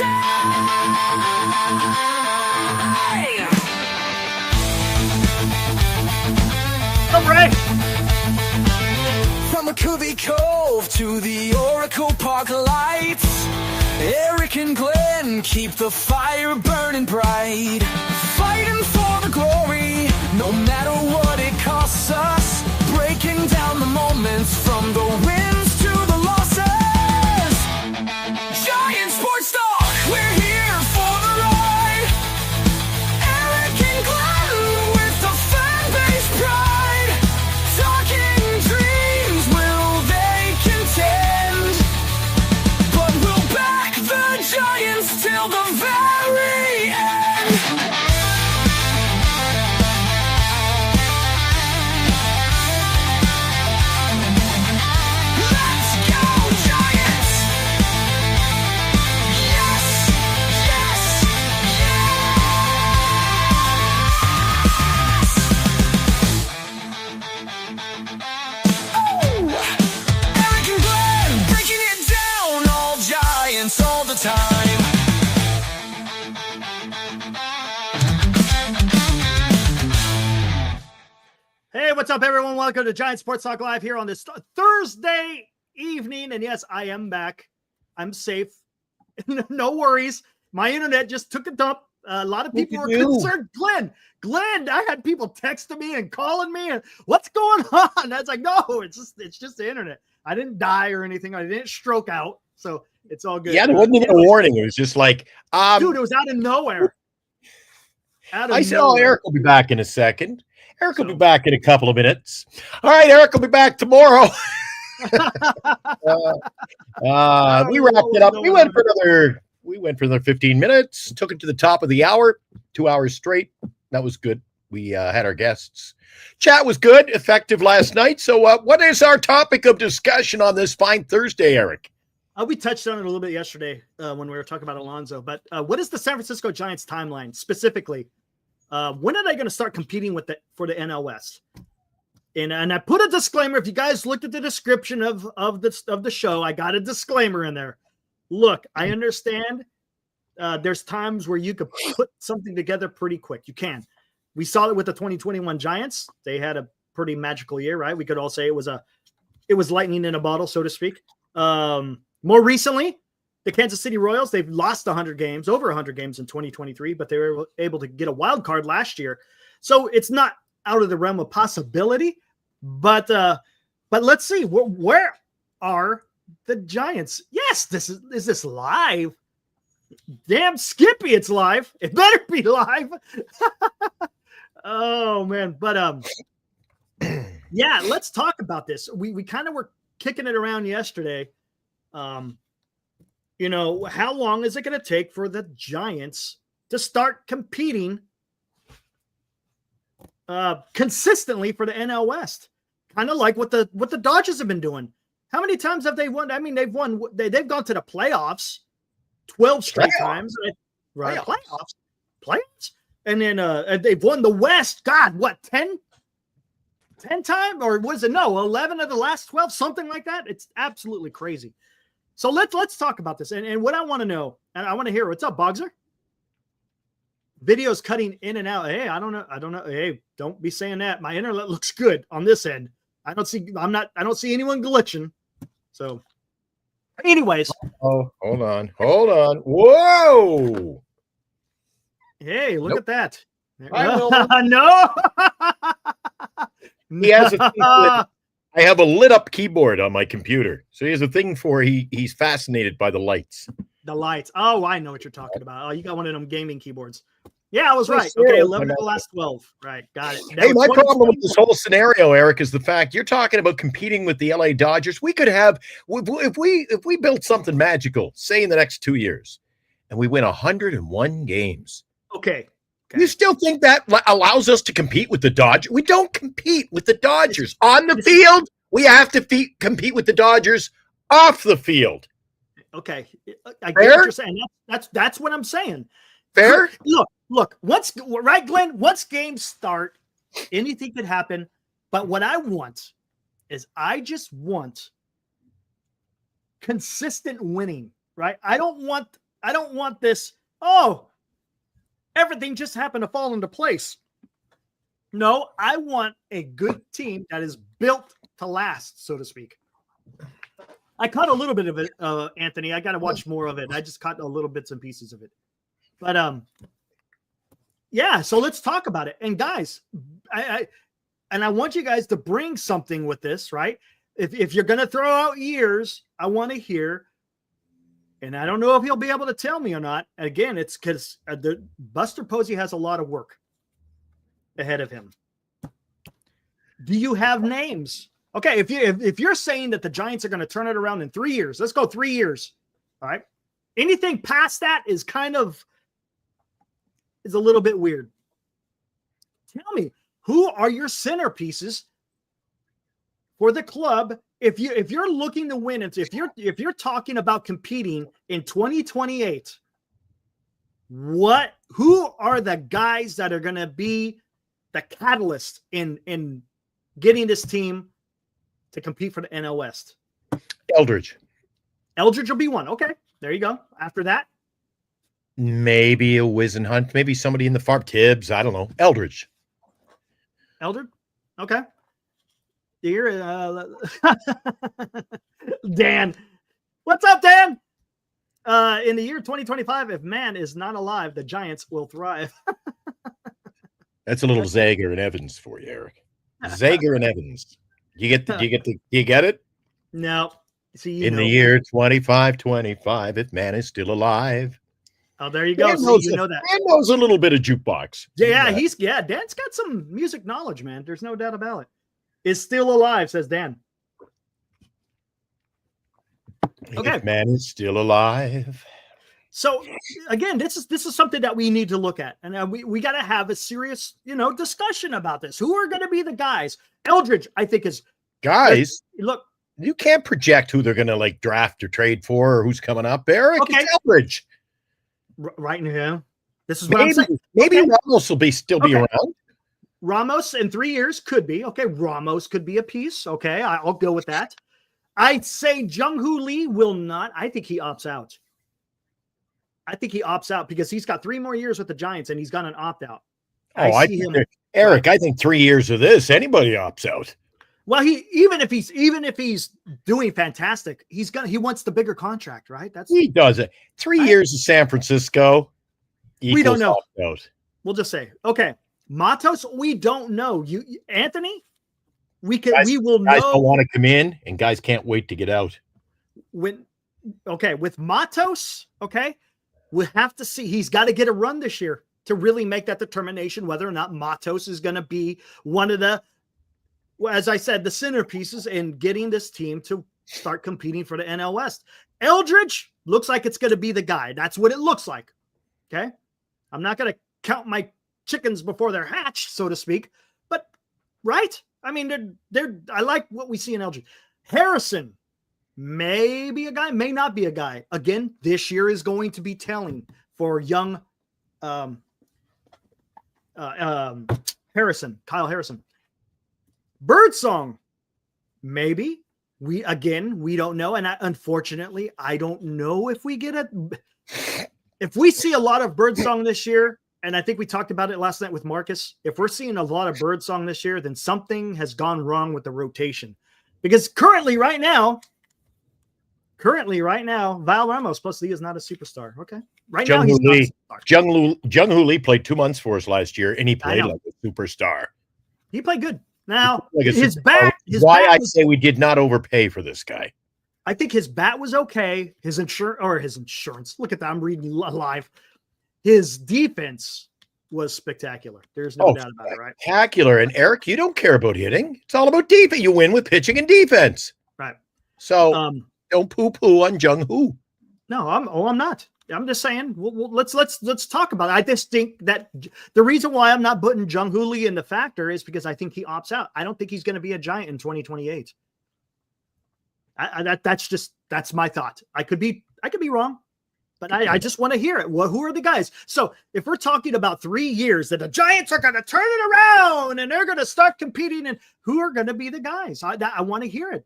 All right. From McCovey Cove to the Oracle Park lights, Eric and Glenn keep the fire burning bright, fighting for the glory, no matter what it costs us, breaking down the moments from the wins to the losses. Giant Sports Talk, we're here for the ride. Eric and Glenn with the fan base pride, talking dreams, will they contend? But we'll back the Giants till the very end. Let's go Giants! Yes! Yes! Yes! Oh! Eric and Glenn breaking it down, all Giants all the time. Hey, what's up, everyone? Welcome to Giant Sports Talk Live here on this Thursday evening. And yes, I am back. I'm safe. No worries. My internet just took a dump. A lot of people were concerned. Glenn, I had people texting me and calling me and what's going on? I was like, no, it's just the internet. I didn't die or anything. I didn't stroke out. So it's all good. Yeah, there wasn't even a warning. It was just like, dude, it was out of nowhere. I said, oh, Eric will be back in a second. Eric will be back in a couple of minutes. All right, Eric will be back tomorrow. We wrapped it up. We went for another 15 minutes, took it to the top of the hour, 2 hours straight. That was good. We had our guests. Chat was good, effective last night. So what is our topic of discussion on this fine Thursday, Eric? We touched on it a little bit yesterday when we were talking about Alonso, but what is the San Francisco Giants timeline specifically? When are they going to start competing for the NL West? And I put a disclaimer. If you guys looked at the description of the show, I got a disclaimer in there. Look, I understand there's times where you could put something together pretty quick. You can. We saw it with the 2021 Giants. They had a pretty magical year, right? We could all say it was lightning in a bottle, so to speak. More recently, the Kansas City Royals, they've lost over 100 games in 2023, but they were able to get a wild card last year. So it's not out of the realm of possibility, but let's see, where are the Giants? Yes, is this live? Damn Skippy, it's live. It better be live. Oh man. But yeah, let's talk about this. We kind of were kicking it around yesterday. How long is it going to take for the Giants to start competing consistently for the NL West? Kind of like what the Dodgers have been doing. How many times have they won? I mean, they've won. They've gone to the playoffs 12 straight times. Right? Playoffs, and then they've won the West. God, what 10 times, or was it 11 of the last 12, something like that? It's absolutely crazy. So let's talk about this. And what I want to know, and I want to hear, what's up, Bogser? Videos cutting in and out. Hey, I don't know. Hey, don't be saying that. My internet looks good on this end. I don't see anyone glitching. So anyways. Oh, hold on. Whoa. Hey, look at that. No. He has a thing I have a lit up keyboard on my computer. So he has a thing for he's fascinated by the lights. The lights. Oh, I know what you're talking about. Oh, you got one of them gaming keyboards. Yeah, I was right. Okay, 11 of the last 12. Right, got it. Hey, my problem with this whole scenario, Eric, is the fact you're talking about competing with the LA Dodgers. We could have, if we built something magical, say in the next 2 years, and we win 101 games. Okay. You still think that allows us to compete with the Dodgers? We don't compete with the Dodgers on the field. We have to compete with the Dodgers off the field. Okay, I get what you're saying. That's what I'm saying. Fair. Look. Glenn? Once games start, anything could happen. But what I want is I just want consistent winning. Right? I don't want I don't want this. Oh, everything just happened to fall into place. No, I want a good team that is built to last, so to speak. I caught a little bit of it, Anthony. I got to watch more of it. I just caught a little bits and pieces of it. But yeah. So let's talk about it. And guys, I want you guys to bring something with this, right? If you're going to throw out years, I want to hear. And I don't know if he'll be able to tell me or not. Again, it's because Buster Posey has a lot of work ahead of him. Do you have names? Okay, if you're saying that the Giants are going to turn it around in 3 years, let's go 3 years. All right. Anything past that is a little bit weird. Tell me, who are your centerpieces for the club? If you're looking to win, if you're talking about competing in 2028, who are the guys that are going to be the catalyst in getting this team to compete for the NL West? Eldridge Eldridge will be one. Okay, there you go. After that, maybe a Wisenhunt, maybe somebody in the farm. Tibbs, I don't know. Eldridge. Okay. Here, Dan. What's up, Dan? In the year 2025, if man is not alive, the Giants will thrive. That's a little Zager and Evans for you, Eric. Zager and Evans. You get it? No. See, in the year 2525, if man is still alive. Oh, there you go. Dan See, you know that. Dan knows a little bit of jukebox. Yeah, Dan's got some music knowledge, man. There's no doubt about it. Is still alive, says Dan. Okay. If man is still alive. So again, this is something that we need to look at, and we got to have a serious, discussion about this. Who are going to be the guys? Eldridge, I think, is guys. Look, you can't project who they're going to draft or trade for, or who's coming up. Eric, okay. It's Eldridge. Right now, this is what I'm saying. Maybe Ramos will be around. Ramos in 3 years could be. Okay, Ramos could be a piece. Okay, I'll go with that. I'd say Jung-Hoo Lee will not. I think he opts out. Because he's got 3 more years with the Giants and he's got an opt-out. Eric, I think 3 years of this, anybody opts out. Well, even if he's doing fantastic, he wants the bigger contract, right? He does it. 3 years of San Francisco. We don't know. Opt-out. We'll just say, okay. Matos, we don't know. Anthony, we will know. Guys don't want to come in, and guys can't wait to get out. With Matos, okay, we have to see. He's got to get a run this year to really make that determination whether or not Matos is going to be one of the, as I said, the centerpieces in getting this team to start competing for the NL West. Eldridge looks like it's going to be the guy. That's what it looks like. Okay, I'm not going to count my chickens before they're hatched, so to speak, but right? I mean, I like what we see in Eldridge. Harrison may be a guy, may not be a guy. Again, this year is going to be telling for young Harrison, Kyle Harrison. Birdsong, maybe. We don't know, and unfortunately, I don't know if we get it. If we see a lot of Birdsong this year, and I think we talked about it last night with Marcus, if we're seeing a lot of Birdsong this year, then something has gone wrong with the rotation. Because currently, right now, Val Ramos plus Lee is not a superstar. Okay. Right now, he's not a superstar. Jung-Hoo Lee played 2 months for us last year, and he played like a superstar. He played good. Now, I say we did not overpay for this guy. I think his bat was okay. His insurance. Look at that. I'm reading live. His defense was spectacular. There's no doubt about it, right? Spectacular. And Eric, you don't care about hitting. It's all about defense. You win with pitching and defense. Right. So don't poo-poo on Jung-Hoo. No, I'm not. I'm just saying. Let's talk about it. I just think that the reason why I'm not putting Jung-Hoo Lee in the factor is because I think he opts out. I don't think he's going to be a Giant in 2028. That's my thought. I could be wrong, but I just want to hear it. Well, who are the guys? So if we're talking about 3 years that the Giants are going to turn it around and they're going to start competing, and who are going to be the guys? I want to hear it.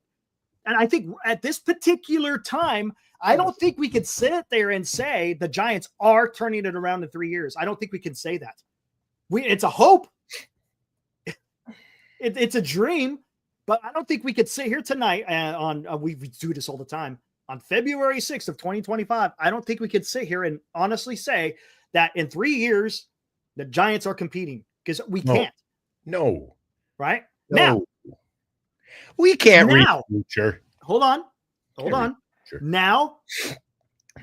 And I think at this particular time, I don't think we could sit there and say the Giants are turning it around in 3 years. I don't think we can say that. It's a hope. It's a dream, but I don't think we could sit here tonight we do this all the time on February 6th of 2025. I don't think we could sit here and honestly say that in 3 years the Giants are competing, because we can't. No. Right? No. Now, we can't read the future. Hold on. Now,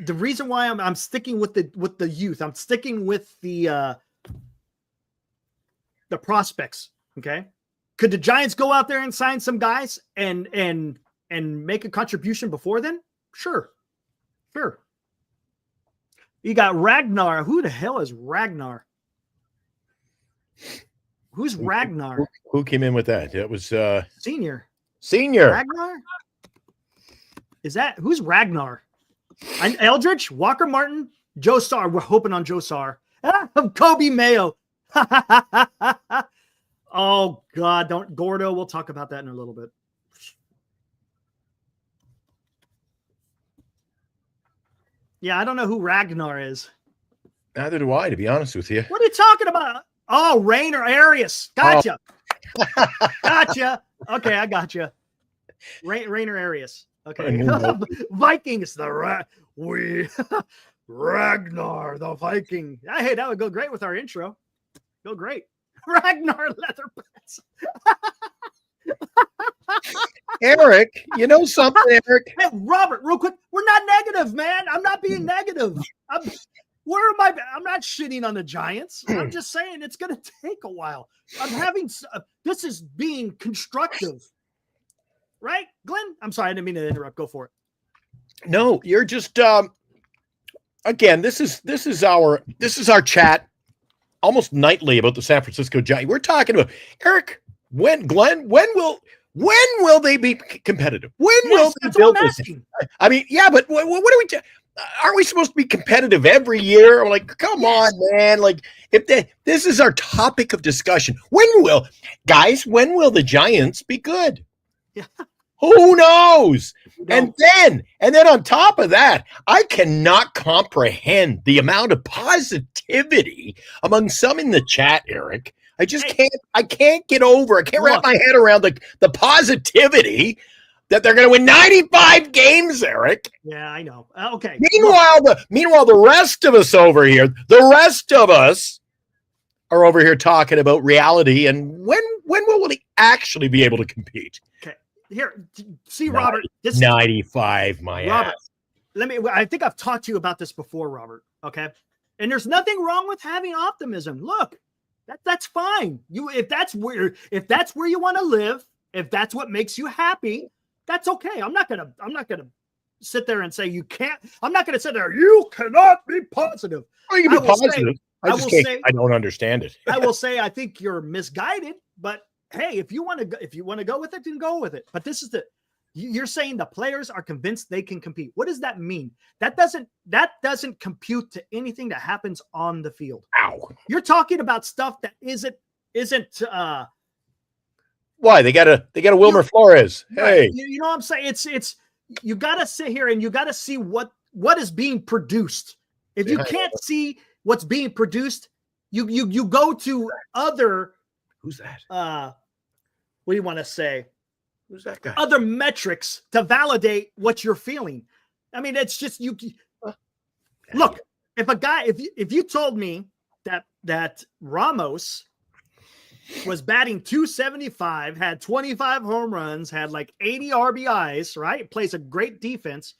the reason why I'm sticking with the youth, I'm sticking with the prospects. Okay. Could the Giants go out there and sign some guys and make a contribution before then? Sure. You got Ragnar. Who the hell is Ragnar? Who's Ragnar? Who came in with that? It was Senior. Ragnar? Who's Ragnar? Eldridge, Walker Martin, Joe Sarr. We're hoping on Joe Sarr. Kobe Mayo. Oh God, Gordo. We'll talk about that in a little bit. Yeah, I don't know who Ragnar is. Neither do I, to be honest with you. What are you talking about? Oh, Rainer Arias. Gotcha. Oh. Gotcha. Okay, I gotcha. Rainer Arias. Okay. Vikings, Ragnar, the Viking. Hey, that would go great with our intro. Go great. Ragnar Leatherpants. Eric, you know something, Eric? Hey, Robert, real quick. We're not negative, man. I'm not being negative. I'm not shitting on the Giants. I'm just saying it's going to take a while. This is being constructive. Right, Glenn? I'm sorry, I didn't mean to interrupt. Go for it. No, you're just again, this is our chat almost nightly about the San Francisco Giants. We're talking about Eric, when will they be competitive? When will they build this? I mean, yeah, but what are we aren't we supposed to be competitive every year? Like, come on, man. Like, this is our topic of discussion. When will the Giants be good? Yeah. Who knows? And then on top of that, I cannot comprehend the amount of positivity among some in the chat, Eric. I just can't get over. I can't wrap my head around the positivity that they're going to win 95 games, Eric. Yeah, I know. Okay. Meanwhile, the rest of us over here, are over here talking about reality and when will we actually be able to compete? Okay. Here, see, Robert. 95, my Robert, ass. I think I've talked to you about this before, Robert. Okay. And there's nothing wrong with having optimism. Look, that's fine. If that's where you want to live, if that's what makes you happy, that's okay. I'm not gonna sit there and say you can't. I'm not gonna sit there. You cannot be positive. Oh, you can be positive. I don't understand it. I will say I think you're misguided, but hey, if you want to go with it, then go with it. But you're saying the players are convinced they can compete. What does that mean? That doesn't compute to anything that happens on the field. Ow. You're talking about stuff that isn't why they got a Wilmer Flores. Hey, you know what I'm saying? It's you got to sit here and you got to see what is being produced. If you can't see what's being produced, you go to other. Who's that? What do you want to say? Who's that guy? Other metrics to validate what you're feeling. I mean, it's just you. Look, if you told me that Ramos was batting 275, had 25 home runs, had like 80 RBIs, right? Plays a great defense,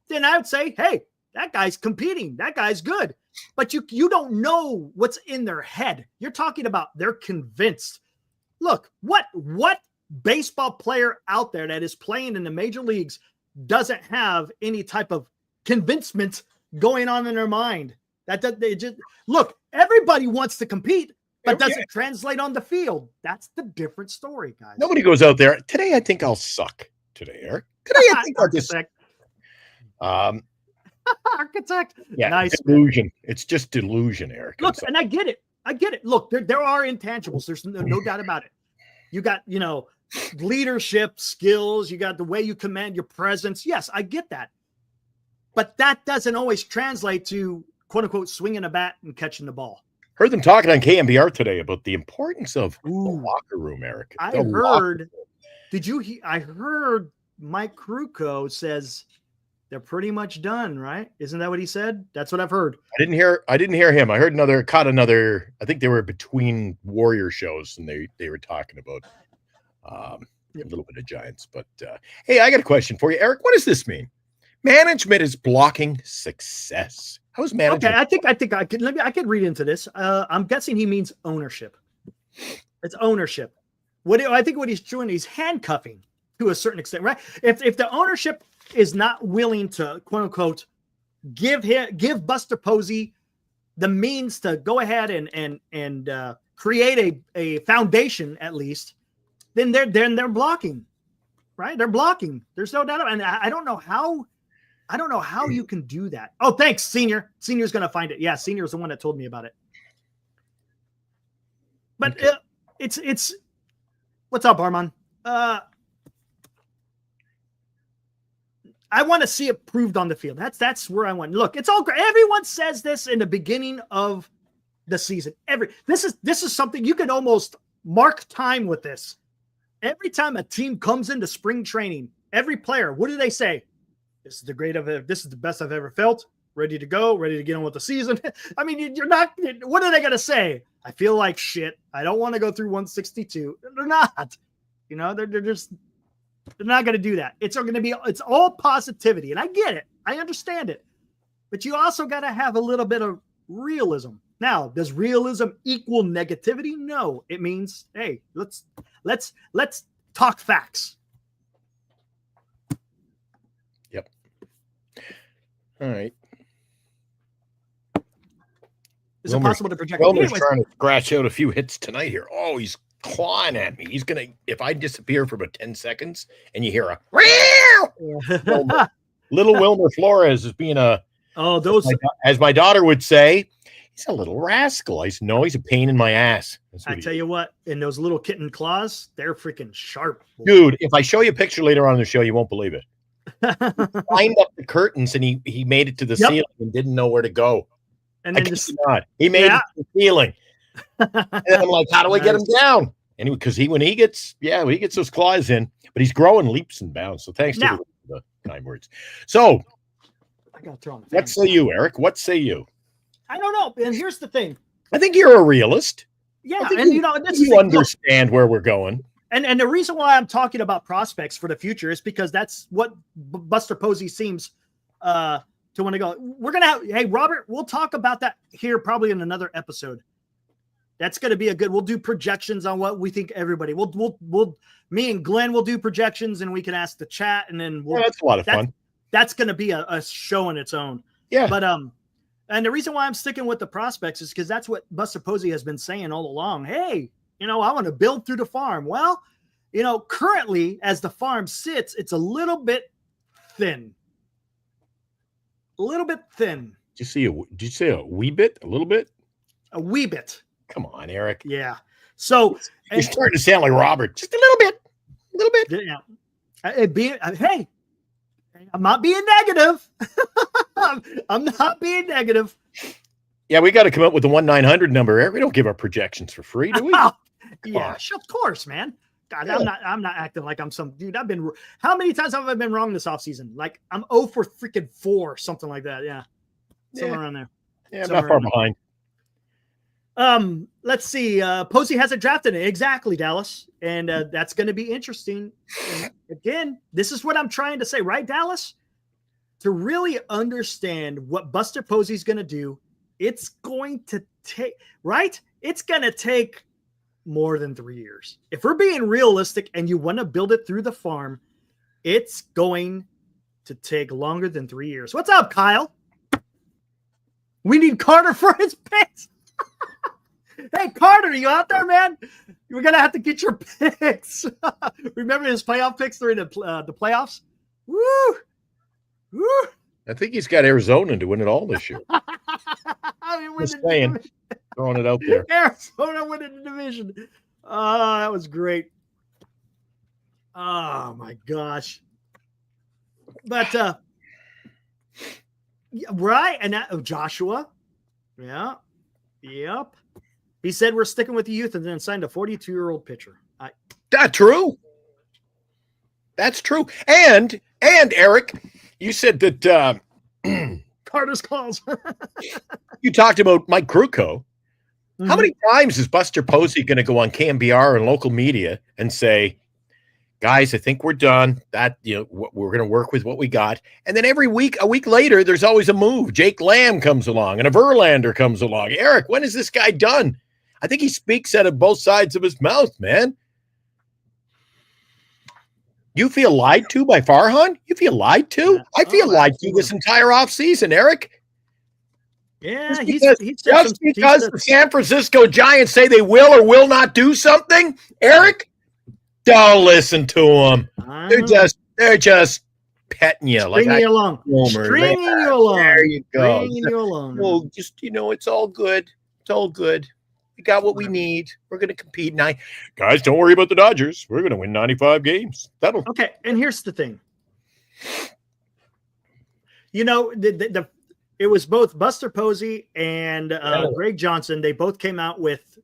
then I would say, hey, that guy's competing. That guy's good. But you don't know what's in their head. You're talking about they're convinced. Look, what baseball player out there that is playing in the major leagues doesn't have any type of convincement going on in their mind? They just look, everybody wants to compete, but doesn't translate on the field. That's the different story, guys. Nobody goes out there. Today, I think I'll suck. Today, Eric. Today, I think I'll just. Architect. Yeah, nice. Delusion. Man. It's just delusion, Eric. Look, and I get it. Look, there are intangibles. There's no doubt about it. You got, leadership skills. You got the way you command your presence. Yes, I get that. but that doesn't always translate to quote unquote swinging a bat and catching the ball. Heard them talking on KMBR today about the importance of the Ooh. locker room, Eric. I The locker heard. room. Did you? I heard Mike Krukow says they're pretty much done, right? Isn't that what he said? That's what I've heard. I didn't hear him. I heard caught another. I think they were between Warrior shows, and they were talking about a little bit of Giants. But hey, I got a question for you, Eric. What does this mean? Management is blocking success. How's management? Okay, I think I could I could read into this. I'm guessing he means ownership. It's ownership. I think what he's doing, he's handcuffing to a certain extent, right? If the ownership is not willing to quote unquote give Buster Posey the means to go ahead and create a foundation at least, then they're blocking, right? They're blocking. There's no doubt. And I don't know how you can do that. Oh, thanks, Senior. Senior's gonna find it. Yeah, Senior's the one that told me about it. But Okay. It's what's up, Armand? I want to see it proved on the field. That's where I want. Look, it's all great. Everyone says this in the beginning of the season. This is something you can almost mark time with this. Every time a team comes into spring training, every player, what do they say? This is the best I've ever felt. Ready to go, ready to get on with the season. I mean, you're not. What are they gonna say? I feel like shit. I don't want to go through 162. They're not. You know, they're not going to do that. It's all positivity. And I get it. I understand it. But you also got to have a little bit of realism. Now, does realism equal negativity? No. It means, hey, let's talk facts. Yep. All right. Is it possible to project? Wilmer's Anyways, trying to scratch out a few hits tonight here. Oh, he's clawing at me. He's gonna, if I disappear for about 10 seconds and you hear a little Wilmer Flores is being as my daughter would say, he's a little rascal. He's a pain in my ass. I tell you what, and those little kitten claws, they're freaking sharp. Dude, if I show you a picture later on in the show, you won't believe it. Climbed up the curtains and he made it to the ceiling and didn't know where to go. And then he made it to the ceiling. And I'm like, how do I get him down? And because when he gets those claws in, but he's growing leaps and bounds. So thanks to the kind words. So I got thrown. What say you, Eric? What say you? I don't know. And here's the thing. I think you're a realist. Yeah, and you understand where we're going. And the reason why I'm talking about prospects for the future is because that's what Buster Posey seems to want to go. We're gonna have, hey Robert, we'll talk about that here probably in another episode. That's gonna be we'll do projections on what we think everybody. We'll me and Glenn will do projections and we can ask the chat and then that's a lot of fun. That's gonna be a show in its own. Yeah. But and the reason why I'm sticking with the prospects is because that's what Buster Posey has been saying all along. Hey, I want to build through the farm. Well, currently as the farm sits, it's a little bit thin. A little bit thin. Did you say a wee bit? A little bit? A wee bit. Come on, Eric. Yeah. So you're starting to sound like Robert. Just a little bit. A little bit. Yeah. Hey, I'm not being negative. I'm not being negative. Yeah, we got to come up with the 1-900 number, Eric. We don't give our projections for free, do we? Yeah, of course, man. God, yeah. I'm not acting like I'm some dude. How many times have I been wrong this offseason? Like I'm 0 for freaking 4, something like that. Yeah. Somewhere around there. Yeah, I'm not far behind. Let's see. Posey hasn't drafted it. Exactly, Dallas. And that's going to be interesting. And again, this is what I'm trying to say, right, Dallas? To really understand what Buster Posey's going to do, it's going to take, right? It's going to take more than 3 years. If we're being realistic and you want to build it through the farm, it's going to take longer than 3 years. What's up, Kyle? We need Carter for his picks. Hey, Carter, are you out there, man? We're going to have to get your picks. Remember his playoff picks during the playoffs? Woo! Woo! I think he's got Arizona to win it all this year. Just saying. Throwing it out there. Arizona winning the division. Oh, that was great. Oh, my gosh. But Right. And Joshua. Yeah. Yep. He said we're sticking with the youth and then signed a 42-year-old pitcher. That's true. That's true. And Eric, you said that Carter's calls. you talked about Mike Krukow. Mm-hmm. How many times is Buster Posey going to go on KMBR and local media and say, guys, I think we're done. That, we're going to work with what we got. And then a week later, there's always a move. Jake Lamb comes along and a Verlander comes along. Eric, when is this guy done? I think he speaks out of both sides of his mouth, man. You feel lied to by Farhan? You feel lied to? I feel lied to this entire offseason, Eric. Yeah, just because the San Francisco Giants say they will or will not do something, Eric, don't listen to them. They're just petting you, stringing you along. Stringing you along. There you go. Stringing you along. Well, just it's all good. It's all good. We got what we need. We're going to compete. Guys, don't worry about the Dodgers. We're going to win 95 games. Okay, and here's the thing. It was both Buster Posey and Greg Johnson. They both came out with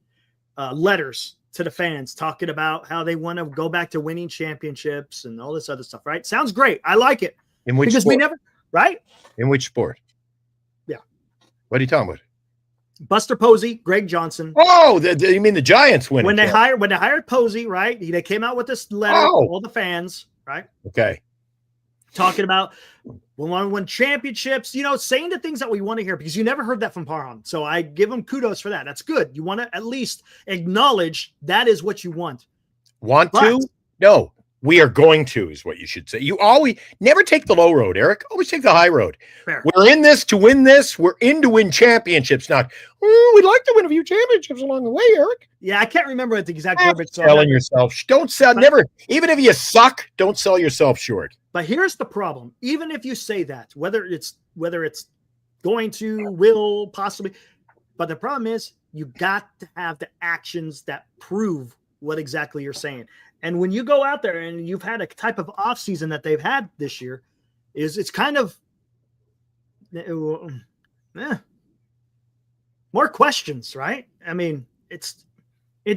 letters to the fans talking about how they want to go back to winning championships and all this other stuff, right? Sounds great. I like it. In which because sport? We never, right? In which sport? Yeah. What are you talking about? Buster Posey, Greg Johnson. Oh, you mean the Giants winning? When they hired Posey, right? They came out with this letter to all the fans, right? Okay. Talking about we want to win championships, saying the things that we want to hear, because you never heard that from Farhan. So I give him kudos for that. That's good. You want to at least acknowledge that is what you want. To? No. We are going to is what you should say. You always never take the low road, Eric. Always take the high road. Fair. We're in this to win this. We're in to win championships. Not, we'd like to win a few championships along the way, Eric. Yeah, I can't remember what the exact verbiage. Selling yourself. Don't sell. Never. Even if you suck, don't sell yourself short. But here's the problem. Even if you say that, whether it's going to, will, possibly, but the problem is you got to have the actions that prove what exactly you're saying. And when you go out there and you've had a type of offseason that they've had this year, it's kind of more questions, right? I mean, it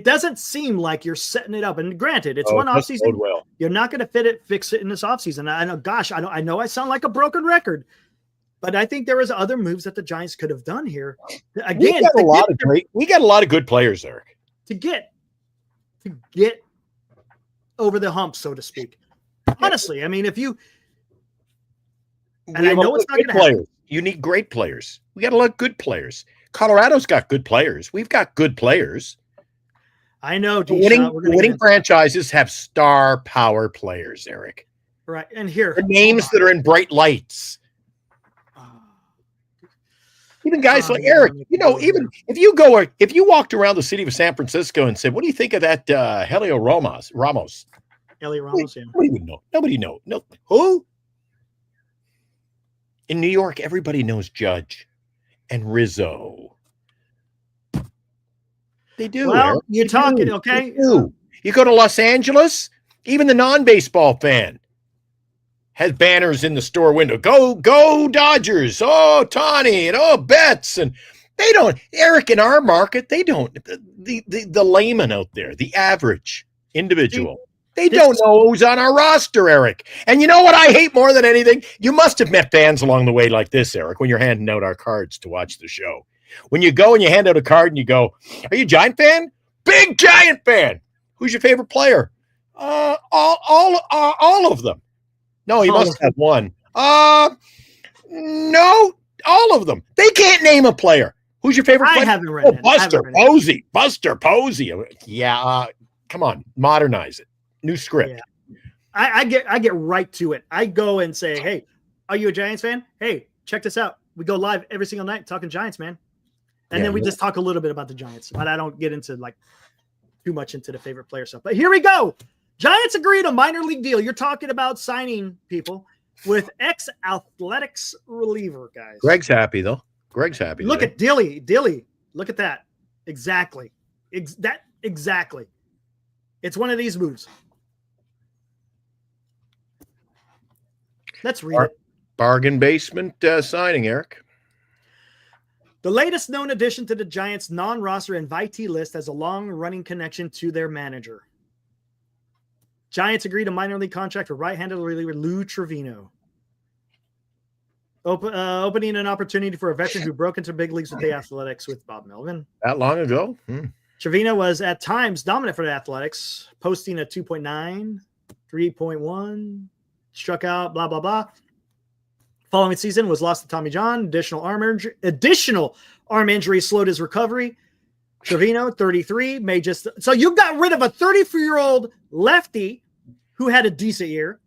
doesn't seem like you're setting it up. And granted, it's one offseason. Well. You're not going to fix it in this offseason. I know I sound like a broken record, but I think there was other moves that the Giants could have done here. Again, we got a lot of good players, Eric. To get over the hump, so to speak. Honestly, I mean, I know it's not going to happen. You need great players. We got a lot of good players. Colorado's got good players. We've got good players. I know. Winning franchises have star power players, Eric. Right. And here, the names that are in bright lights. Even guys like Eric, even if you walked around the city of San Francisco and said, "What do you think of that Helio Ramos?" Helio Ramos, yeah. Nobody would know. Nobody know. No, who? In New York, everybody knows Judge and Rizzo. They do. Well, Eric. you're talking, okay? You go to Los Angeles, even the non-baseball fan has banners in the store window. Go Dodgers. Oh, Tawny and Betts. And they don't, Eric, in our market, they don't. The layman out there, the average individual, they don't know who's on our roster, Eric. And you know what I hate more than anything? You must have met fans along the way like this, Eric, when you're handing out our cards to watch the show. When you go and you hand out a card and you go, "Are you a Giant fan?" Big Giant fan. Who's your favorite player? All of them. No, he must have one. No, all of them. They can't name a player. Who's your favorite player? I haven't read it. Buster Posey. Buster Posey. Yeah, come on, modernize it. New script. Yeah. I get right to it. I go and say, "Hey, are you a Giants fan? Hey, check this out. We go live every single night talking Giants, man." And then we just talk a little bit about the Giants, but I don't get into too much into the favorite player stuff. But here we go. Giants agreed a minor league deal. You're talking about signing people with ex-Athletics reliever, guys. Greg's happy, though. Look at Dilly. Look at that. Exactly. Exactly. It's one of these moves. Let's read it. Bargain basement signing, Eric. The latest known addition to the Giants' non-roster invitee list has a long-running connection to their manager. Giants agreed a minor league contract for right-handed reliever Lou Trevino, opening an opportunity for a veteran who broke into big leagues with the Athletics with Bob Melvin. That long ago? Trevino was at times dominant for the Athletics, posting a 2.9, 3.1, struck out, blah, blah, blah. Following season was lost to Tommy John. Additional arm injury slowed his recovery. Trevino, 33, may just... So you got rid of a 34-year-old lefty who had a decent year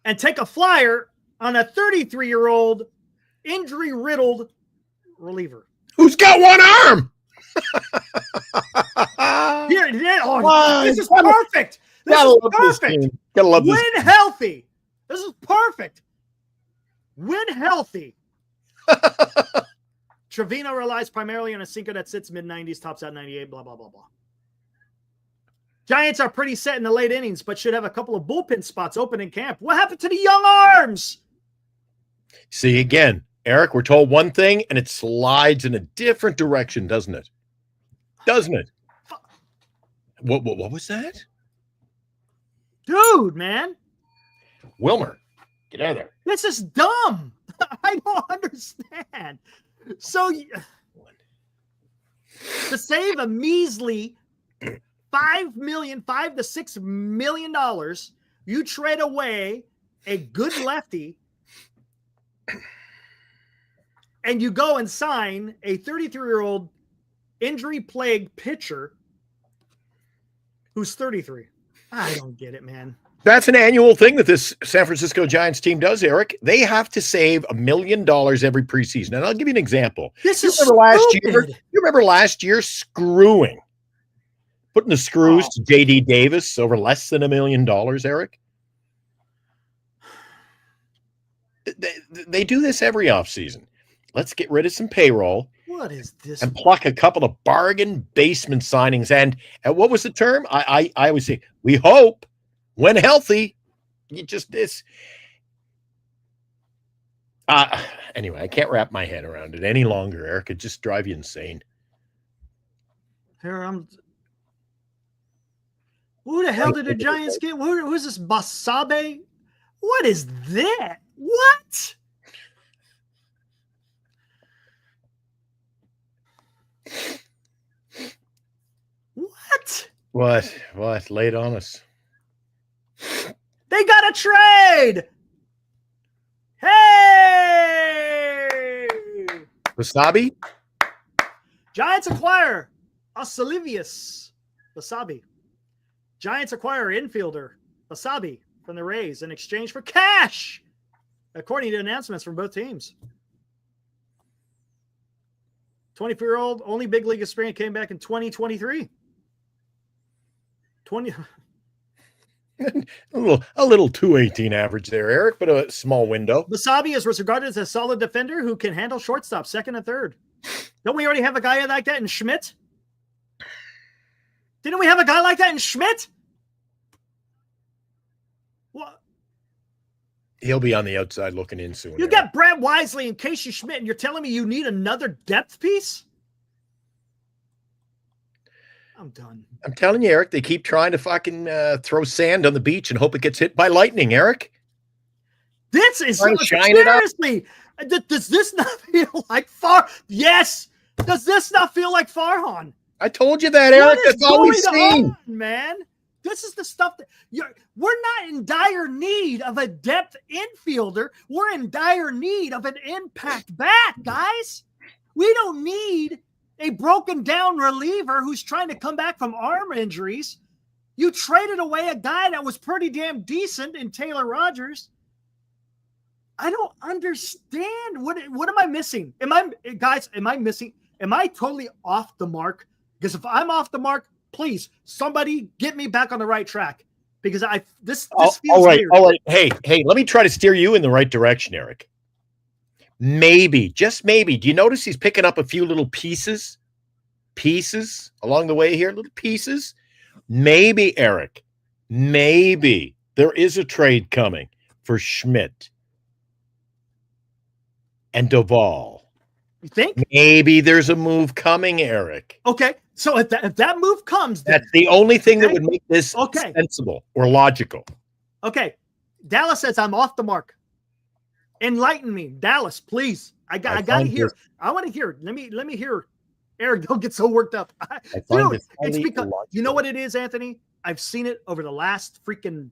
and take a flyer on a 33-year-old injury-riddled reliever. Who's got one arm? This is perfect. This is perfect. Gotta love this. When healthy. This is perfect. When healthy. Trevino relies primarily on a sinker that sits mid-90s, tops out 98, blah, blah, blah, blah. Giants are pretty set in the late innings, but should have a couple of bullpen spots open in camp. What happened to the young arms? See, again, Eric, we're told one thing, and it slides in a different direction, doesn't it? Doesn't it? What was that? Dude, man. Wilmer, get out of there. This is dumb. I don't understand. So, to save a measly $5 to $6 million, you trade away a good lefty and you go and sign a 33-year-old injury-plagued pitcher who's 33. I don't get it, man. That's an annual thing that this San Francisco Giants team does, Eric. They have to save $1 million every preseason. And I'll give you an example. This is You remember last year screwing, putting the screws to J.D. Davis over less than $1 million, Eric? They do this every offseason. Let's get rid of some payroll. What is this? And pluck a couple of bargain basement signings. And what was the term? I always say, we hope, when healthy, you just this. Anyway, I can't wrap my head around it any longer, Eric. It just drives you insane. Here, who the hell did the Giants get? Who's this Basabe? What is that? What? What? Lay it on us. They got a trade. Hey! Wasabi? Giants acquire Osalivius Wasabi. Giants acquire infielder Wasabi from the Rays in exchange for cash, according to announcements from both teams. 24-year-old, only big league experience, came back in 2023. A little 218 average there, Eric, but a small window. Wasabi is regarded as a solid defender who can handle shortstop, second and third. Don't we already have a guy like that in Schmidt? Didn't we have a guy like that in Schmidt? What? He'll be on the outside looking in soon. You got Brad Wisely and Casey Schmidt, and you're telling me you need another depth piece? I'm done. I'm telling you, Eric, they keep trying to fucking throw sand on the beach and hope it gets hit by lightning, Eric. This is seriously. Does this not feel like Yes. Does this not feel like Farhan? I told you that, Eric. That's all we've seen, man. This is the stuff that we're not in dire need of a depth infielder. We're in dire need of an impact bat, guys. We don't need a broken down reliever who's trying to come back from arm injuries. You traded away a guy that was pretty damn decent in Taylor Rogers. I don't understand. What am I missing? Am I missing? Am I totally off the mark? Because if I'm off the mark, please, somebody get me back on the right track. Because this feels weird. All right. Hey, let me try to steer you in the right direction, Eric. Maybe, just maybe. Do you notice he's picking up a few little pieces along the way here? Little pieces. Maybe, Eric, maybe there is a trade coming for Schmidt and Duvall. You think? Maybe there's a move coming, Eric. Okay. So if that move comes, then, That's the only thing that Okay. would make this Okay. sensible or logical. okay. Dallas says I'm off the mark. Enlighten me, Dallas, please. I got to find hear. this- I want to hear. Let me hear. Eric, don't get so worked up. I find Dude, this it's highly because you know illogical. what it is, Anthony. I've seen it over the last freaking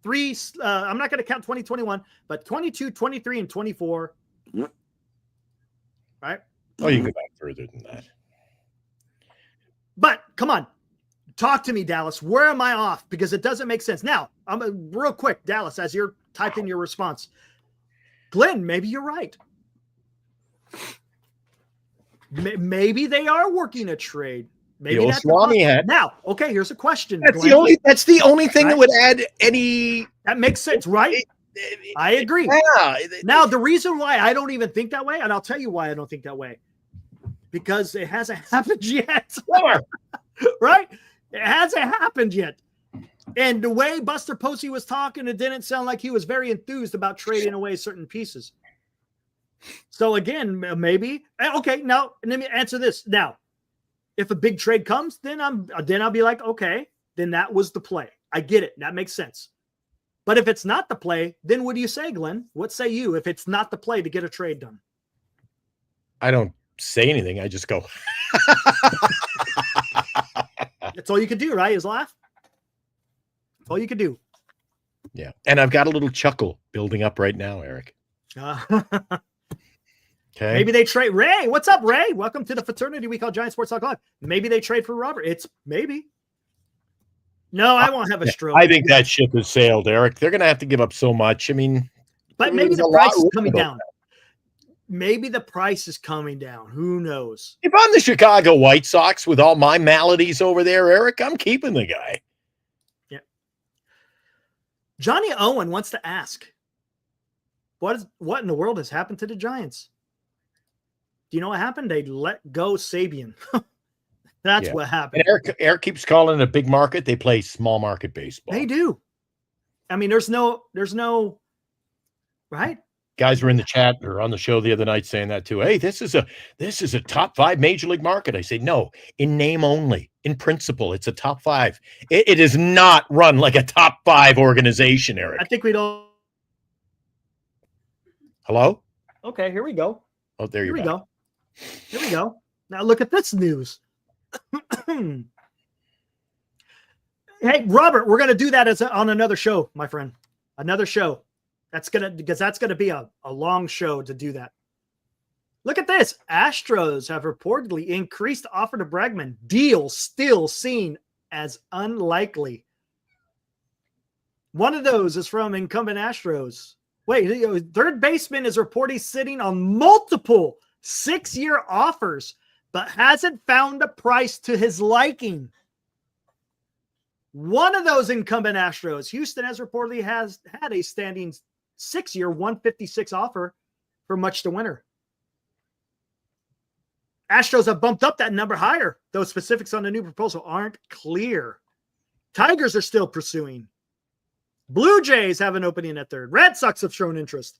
three. I'm not going to count 2021, but 22, 23, and 24. Right. Oh, you can go back further than that. But come on, talk to me, Dallas. Where am I off? Because it doesn't make sense. Now, I'm real quick, Dallas, as you're typing your response. Glenn, maybe you're right. Maybe they are working a trade. Maybe old that's Swami hat. Now, okay, here's a question. That's Glenn. the only thing that Right. would add any. That makes sense, right? I agree. Yeah. Now, the reason why I don't even think that way, and I'll tell you why I don't think that way, because it hasn't happened yet. Right? It hasn't happened yet. And the way Buster Posey was talking, it didn't sound like he was very enthused about trading away certain pieces. So again, maybe. Okay, now let me answer this. Now, if a big trade comes, then I'll be like, okay, then that was the play. I get it. That makes sense. But if it's not the play, then what do you say, Glenn? What say you if it's not the play to get a trade done? I don't say anything. I just go. That's all you could do, right? Is laugh. That's all you could do. Yeah. And I've got a little chuckle building up right now, Eric. Okay. Maybe they trade Ray. What's up, Ray? Welcome to the fraternity we call Giant Sports Talk Live. Maybe they trade for Robert. It's maybe. No, I won't have a stroke. I think that ship has sailed, Eric. They're going to have to give up so much. I mean, But maybe there's the a lot price is written coming about down. Maybe the price is coming down. Who knows? if I'm the Chicago White Sox with all my maladies over there, Eric, I'm keeping the guy. Yeah. Johnny Owen wants to ask, what in the world has happened to the Giants? Do you know what happened? They let go Sabian. That's Yeah. what happened. And Eric keeps calling it a big market. They play small market baseball. They do. I mean, there's no, right? Guys were in the chat or on the show the other night saying that too. Hey, this is a top 5 major league market. I say, no, in name only, in principle, it's a top 5. It is not run like a top 5 organization, Eric. I think we don't. Hello? Okay, here we go. Oh, there you Here we go. go. Here we go. Now look at this news. Hey, Robert, we're going to do that on another show, my friend. Another show. That's going to be a long show to do that. Look at this. Astros have reportedly increased offer to Bregman. Deal still seen as unlikely. One of those is from incumbent Astros. Wait, third baseman is reportedly sitting on multiple 6-year offers, but hasn't found a price to his liking. One of those incumbent Astros, Houston, has reportedly had a standing 6-year 156 offer for much to winner. Astros have bumped up that number higher. Those specifics on the new proposal aren't clear. Tigers are still pursuing. Blue Jays have an opening at third. Red Sox have shown interest.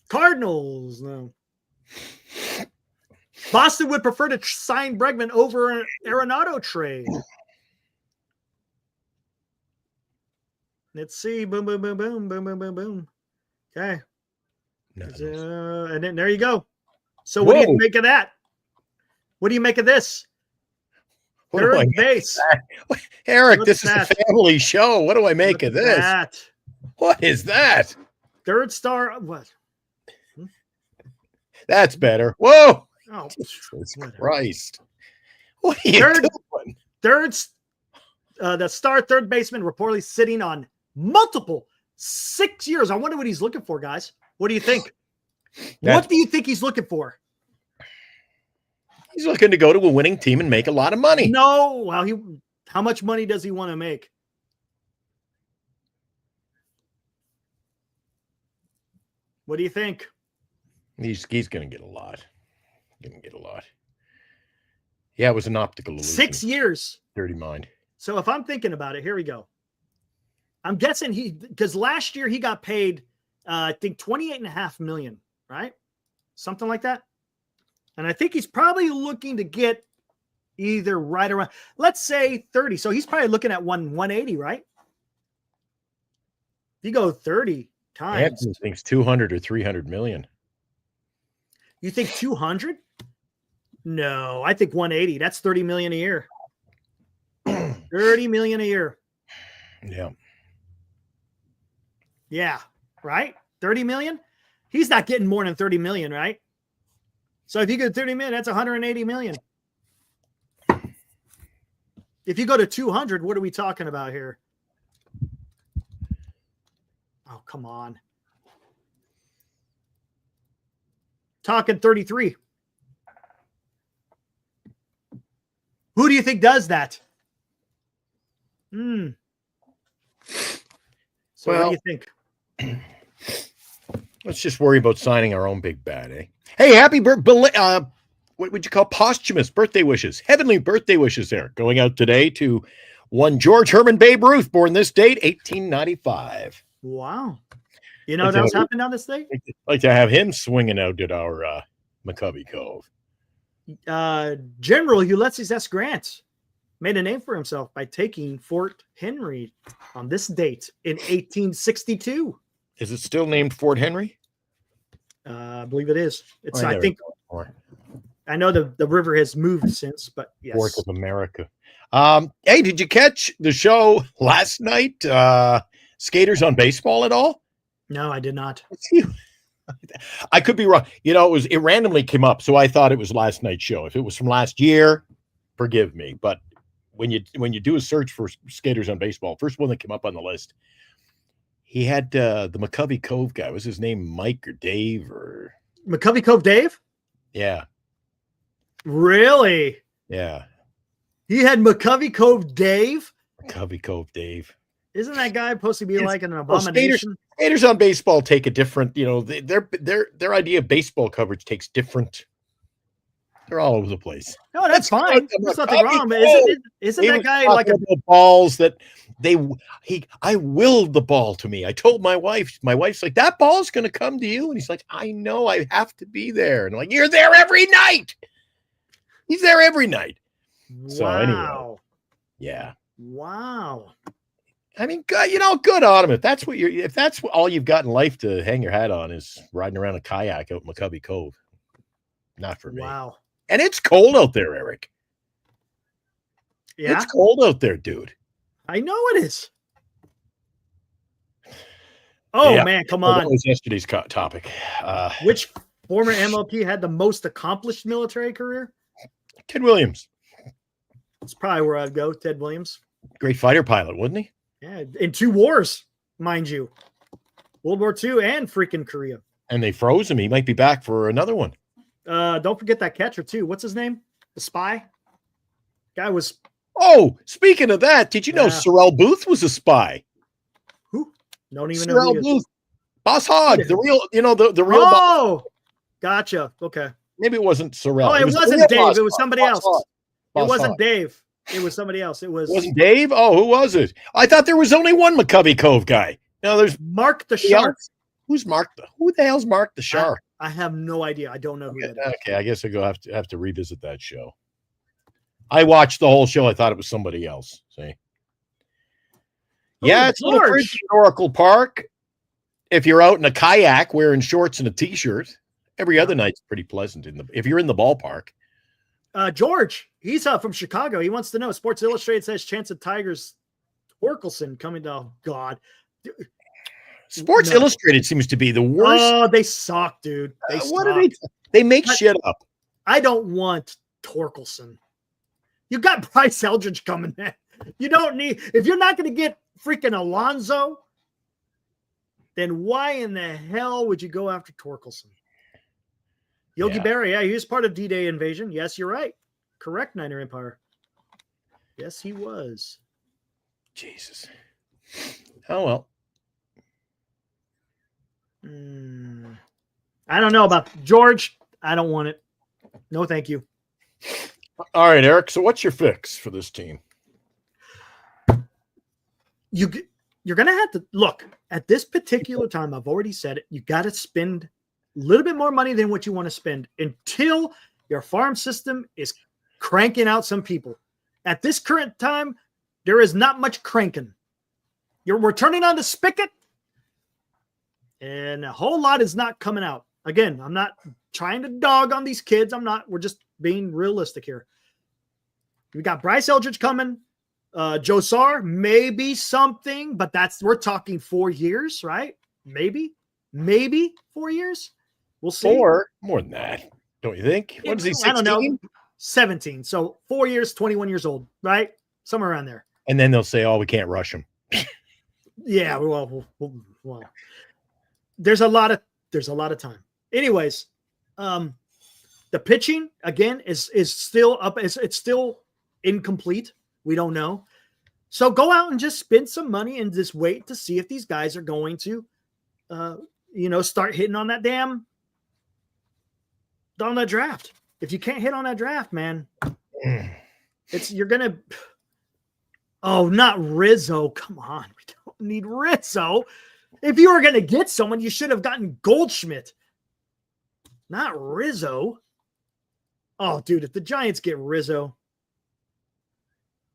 Cardinals, no. Boston would prefer to sign Bregman over an Arenado trade. Let's see. Boom, boom, boom, boom, boom, boom, boom, boom. Okay. And then there you go. So what do you make of that? What do you make of this? Third base. Eric, Look this is at a family show. What do I make of this? That. What is that? Third star. What? That's better. Whoa. Oh, Jesus whatever. Christ. What are you doing? The star third baseman reportedly sitting on multiple 6 years. I wonder what he's looking for, guys. What do you think? What do you think he's looking for? He's looking to go to a winning team and make a lot of money. No. Well, how much money does he want to make? What do you think? He's going to get a lot. Going to get a lot. Yeah, it was an optical illusion. 6 years. Dirty mind. So if I'm thinking about it, here we go. I'm guessing because last year he got paid I think 28.5 million, right? Something like that. And I think he's probably looking to get either right around, let's say 30. So he's probably looking at 180, right? If you go 30 times. Anthony thinks 200 or 300 million. You think 200? No, I think 180. That's 30 million a year. 30 million a year. Yeah. Yeah, right? 30 million? He's not getting more than 30 million, right? So if you go 30 million, that's 180 million. If you go to 200, what are we talking about here? Oh, come on. Talking 33. Who do you think does that? So what do you think? Let's just worry about signing our own big bad, eh? Hey, happy birthday! What would you call posthumous birthday wishes? Heavenly birthday wishes there. Going out today to one George Herman Babe Ruth, born this date, 1895. Wow. You know what else happened on this day? Like to have him swinging out at our McCovey Cove. General Ulysses S. Grant made a name for himself by taking Fort Henry on this date in 1862. Is it still named Fort Henry? I believe it is. It's. I I think. I know the river has moved since, but yes. Fort of America. Hey, did you catch the show last night? Skaters on Baseball at all? No, I did not. I could be wrong. You know, it randomly came up, so I thought it was last night's show. If it was from last year, forgive me. But when you do a search for Skaters on Baseball, first one that came up on the list, he had the McCovey Cove guy. Was his name Mike or Dave or McCovey Cove Dave? Yeah. Really? Yeah. He had McCovey Cove Dave? McCovey Cove Dave. Isn't that guy supposed to be like an abomination? Skaters on Baseball take a different, you know, their idea of baseball coverage takes different. They're all over the place. No, that's fine. There's nothing wrong. But isn't that guy like a balls that I willed the ball to me. I told my wife. My wife's like, that ball's going to come to you, and he's like, I know, I have to be there. And I'm like, you're there every night. He's there every night. Wow. So anyway, yeah. Wow. I mean, you know, good on him. If that's what all you've got in life to hang your hat on is riding around a kayak out in McCovey Cove. Not for me. Wow. And it's cold out there, Eric. Yeah. It's cold out there, dude. I know it is. Oh, yeah. Man, come on. That was yesterday's topic. Which former MLP had the most accomplished military career? Ted Williams. That's probably where I'd go. Ted Williams. Great fighter pilot, wasn't he? Yeah, in 2 wars, mind you. World War II and freaking Korea. And they froze him. He might be back for another one. Don't forget that catcher, too. What's his name? The spy? Guy was... Oh, speaking of that, did you know Sorrell Booth was a spy? Who? Don't even know Sorrell Booth. Boss Hogg, the real, you know, the real. Oh, gotcha. Okay. Maybe it wasn't Sorrell. Oh, it wasn't Dave. It was somebody else. It wasn't Dave. It was somebody else. It wasn't Dave. Oh, who was it? I thought there was only one McCovey Cove guy. No, there's Mark the Shark. Who's Mark? Who the hell's Mark the Shark? I have no idea. I don't know who that is. Okay, I guess I have to revisit that show. I watched the whole show. I thought it was somebody else. See? Yeah, it's a pretty historical park. If you're out in a kayak wearing shorts and a t-shirt, every other night's pretty pleasant. If you're in the ballpark. George, he's from Chicago. He wants to know. Sports Illustrated says chance of Tigers Torkelson coming down. God. Sports Illustrated seems to be the worst. Oh, they suck, dude. What do they make shit up. I don't want Torkelson. You got Bryce Eldridge coming in. You don't need, if you're not going to get freaking Alonso, then why in the hell would you go after Torkelson? Yogi Berra, yeah, he was part of D-Day invasion. Yes, you're right. Correct, Niner Empire. Yes, he was. Jesus. Oh, well. I don't know about George. I don't want it. No, thank you. All right, Eric. So what's your fix for this team? you're going to have to look at this particular time. I've already said it. You got to spend a little bit more money than what you want to spend until your farm system is cranking out some people. At this current time, there is not much cranking. We're turning on the spigot, and a whole lot is not coming out. Again, I'm not trying to dog on these kids. We're just being realistic here. We got Bryce Eldridge coming. Joe Sar, maybe something, but we're talking 4 years, right? Maybe 4 years. We'll see. Or more than that, don't you think? What is he, 16? I don't know. 17. So 4 years, 21 years old, right? Somewhere around there. And then they'll say, "Oh, we can't rush him." Yeah, well, there's a lot of time. Anyways, the pitching again is still up. It's still incomplete. We don't know. So go out and just spend some money and just wait to see if these guys are going to, start hitting on that draft. If you can't hit on that draft, man, you're going to, oh, not Rizzo. Come on. We don't need Rizzo. If you were going to get someone, you should have gotten Goldschmidt, not Rizzo. Oh, dude, if the Giants get Rizzo,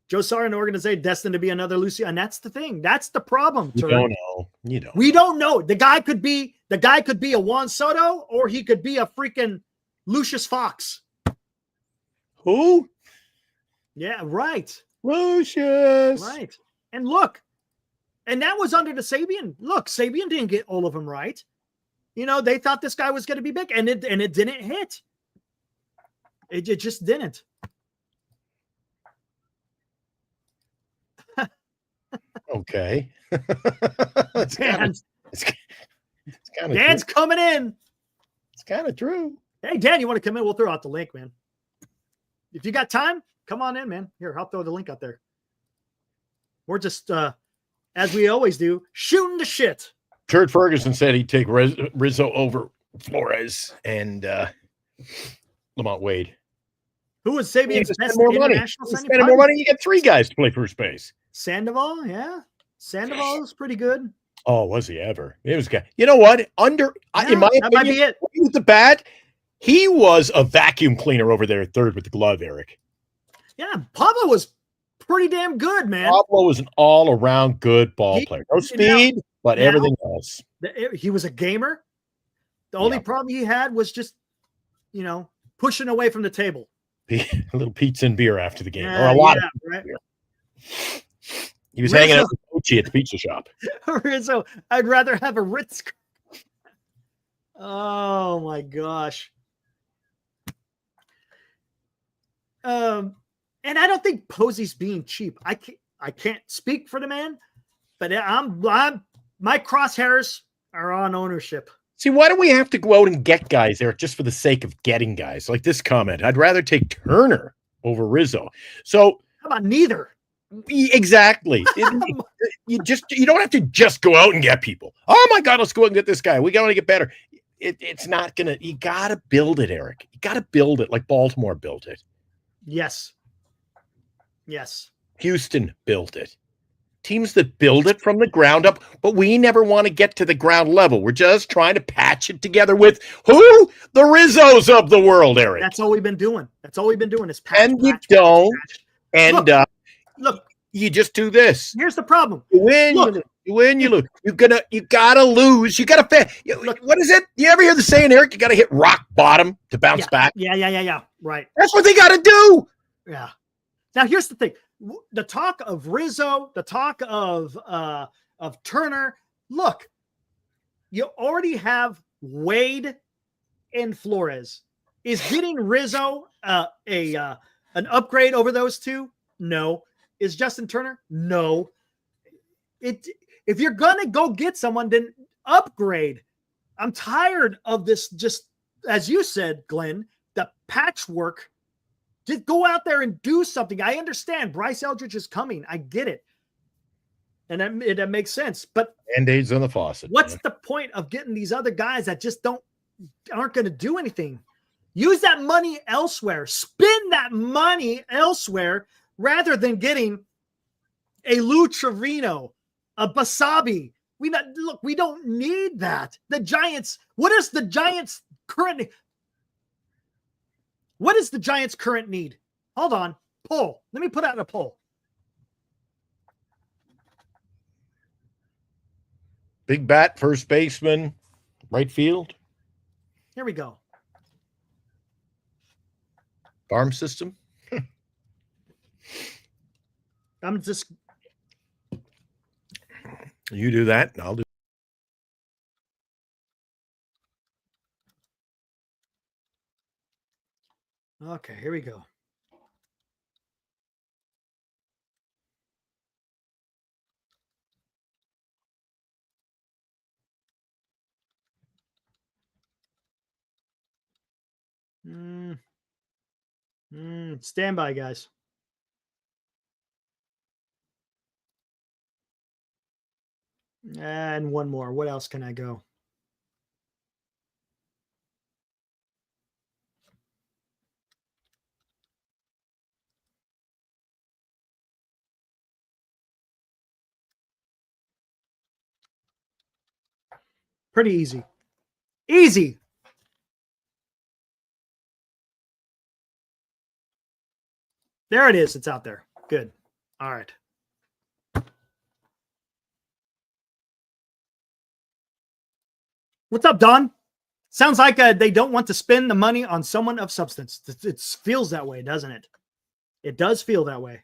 Joe Sar and the organization destined to be another Lucio, and that's the thing. That's the problem. You don't know. You don't. We don't know. The guy could be a Juan Soto, or he could be a freaking Lucius Fox. Who? Yeah, right. Lucius. Right. And look, and that was under the Sabian. Look, Sabian didn't get all of them right. They thought this guy was going to be big, and it didn't hit. It just didn't. Okay. It's kind of Dan's coming in. It's kind of true. Hey, Dan, you want to come in? We'll throw out the link, man. If you got time, come on in, man. Here, I'll throw the link out there. We're just, as we always do, shooting the shit. Turd Ferguson said he'd take Rizzo over Flores and Lamont Wade. Who was Sabian's best more money? international signing? Spending more money, you get 3 guys to play first base. Sandoval, yeah. Sandoval was pretty good. Oh, was he ever? It was good. You know what? In my opinion, might be it. With the bat, he was a vacuum cleaner over there at third with the glove, Eric. Yeah, Pablo was pretty damn good, man. Pablo was an all-around good ball player. No speed, but everything else. He was a gamer. The only problem he had was just, pushing away from the table. A little pizza and beer after the game, or a lot of beer. He was hanging out with Gucci at the pizza shop. So I'd rather have a Ritz. Oh my gosh. And I don't think Posey's being cheap. I can't speak for the man, but my crosshairs are on ownership. See, why do we have to go out and get guys there just for the sake of getting guys? Like this comment, I'd rather take Turner over Rizzo. So how about neither? Exactly. You don't have to just go out and get people. Oh my God, let's go out and get this guy. We got to get better. It's not gonna. You got to build it, Eric. You got to build it like Baltimore built it. Yes. Houston built it. Teams that build it from the ground up, but we never want to get to the ground level. We're just trying to patch it together with who? The Rizzos of the world, Eric. That's all we've been doing. Is patch. And you don't. And look, you just do this. Here's the problem. You win, you lose. You gotta lose. You gotta look, what is it? You ever hear the saying, Eric? You gotta hit rock bottom to bounce back. Yeah. Right. That's what they gotta do. Yeah. Now here's the thing. The talk of Rizzo, the talk of Turner. Look, you already have Wade and Flores. Is getting Rizzo an upgrade over those two? No. Is Justin Turner? No. If you're gonna go get someone, then upgrade. I'm tired of this. Just as you said, Glenn, the patchwork. Just go out there and do something. I understand Bryce Eldridge is coming. I get it. And that makes sense. But Band-Aids on the faucet. What's the point of getting these other guys that just aren't going to do anything? Use that money elsewhere. Spend that money elsewhere rather than getting a Lou Trevino, Basabi. We don't need that. The Giants. What is the Giants' current need? Hold on. Poll. Let me put out a poll. Big bat, first baseman, right field. Here we go. Farm system. I'm just. You do that, and I'll do. Okay, here we go. Stand by, guys. And one more. What else can I go? Pretty easy. Easy. There it is. It's out there. Good. All right. What's up, Don? Sounds like they don't want to spend the money on someone of substance. It feels that way, doesn't it? It does feel that way.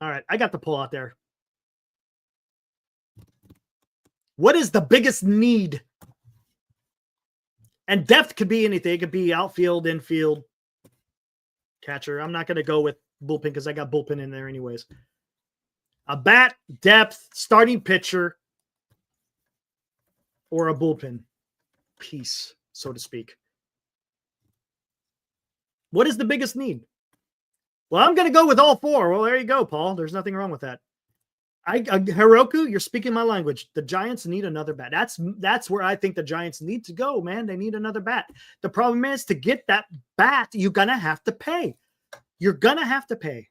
All right. I got the poll out there. What is the biggest need? And depth could be anything. It could be outfield, infield, catcher. I'm not going to go with bullpen because I got bullpen in there anyways. A bat, depth, starting pitcher, or a bullpen piece, so to speak. What is the biggest need? Well, I'm going to go with all four. Well, there you go, Paul. There's nothing wrong with that. Hiroku, you're speaking my language. The Giants need another bat. That's where I think the Giants need to go, man. They need another bat. The problem is to get that bat, you're going to have to pay. You're going to have to pay.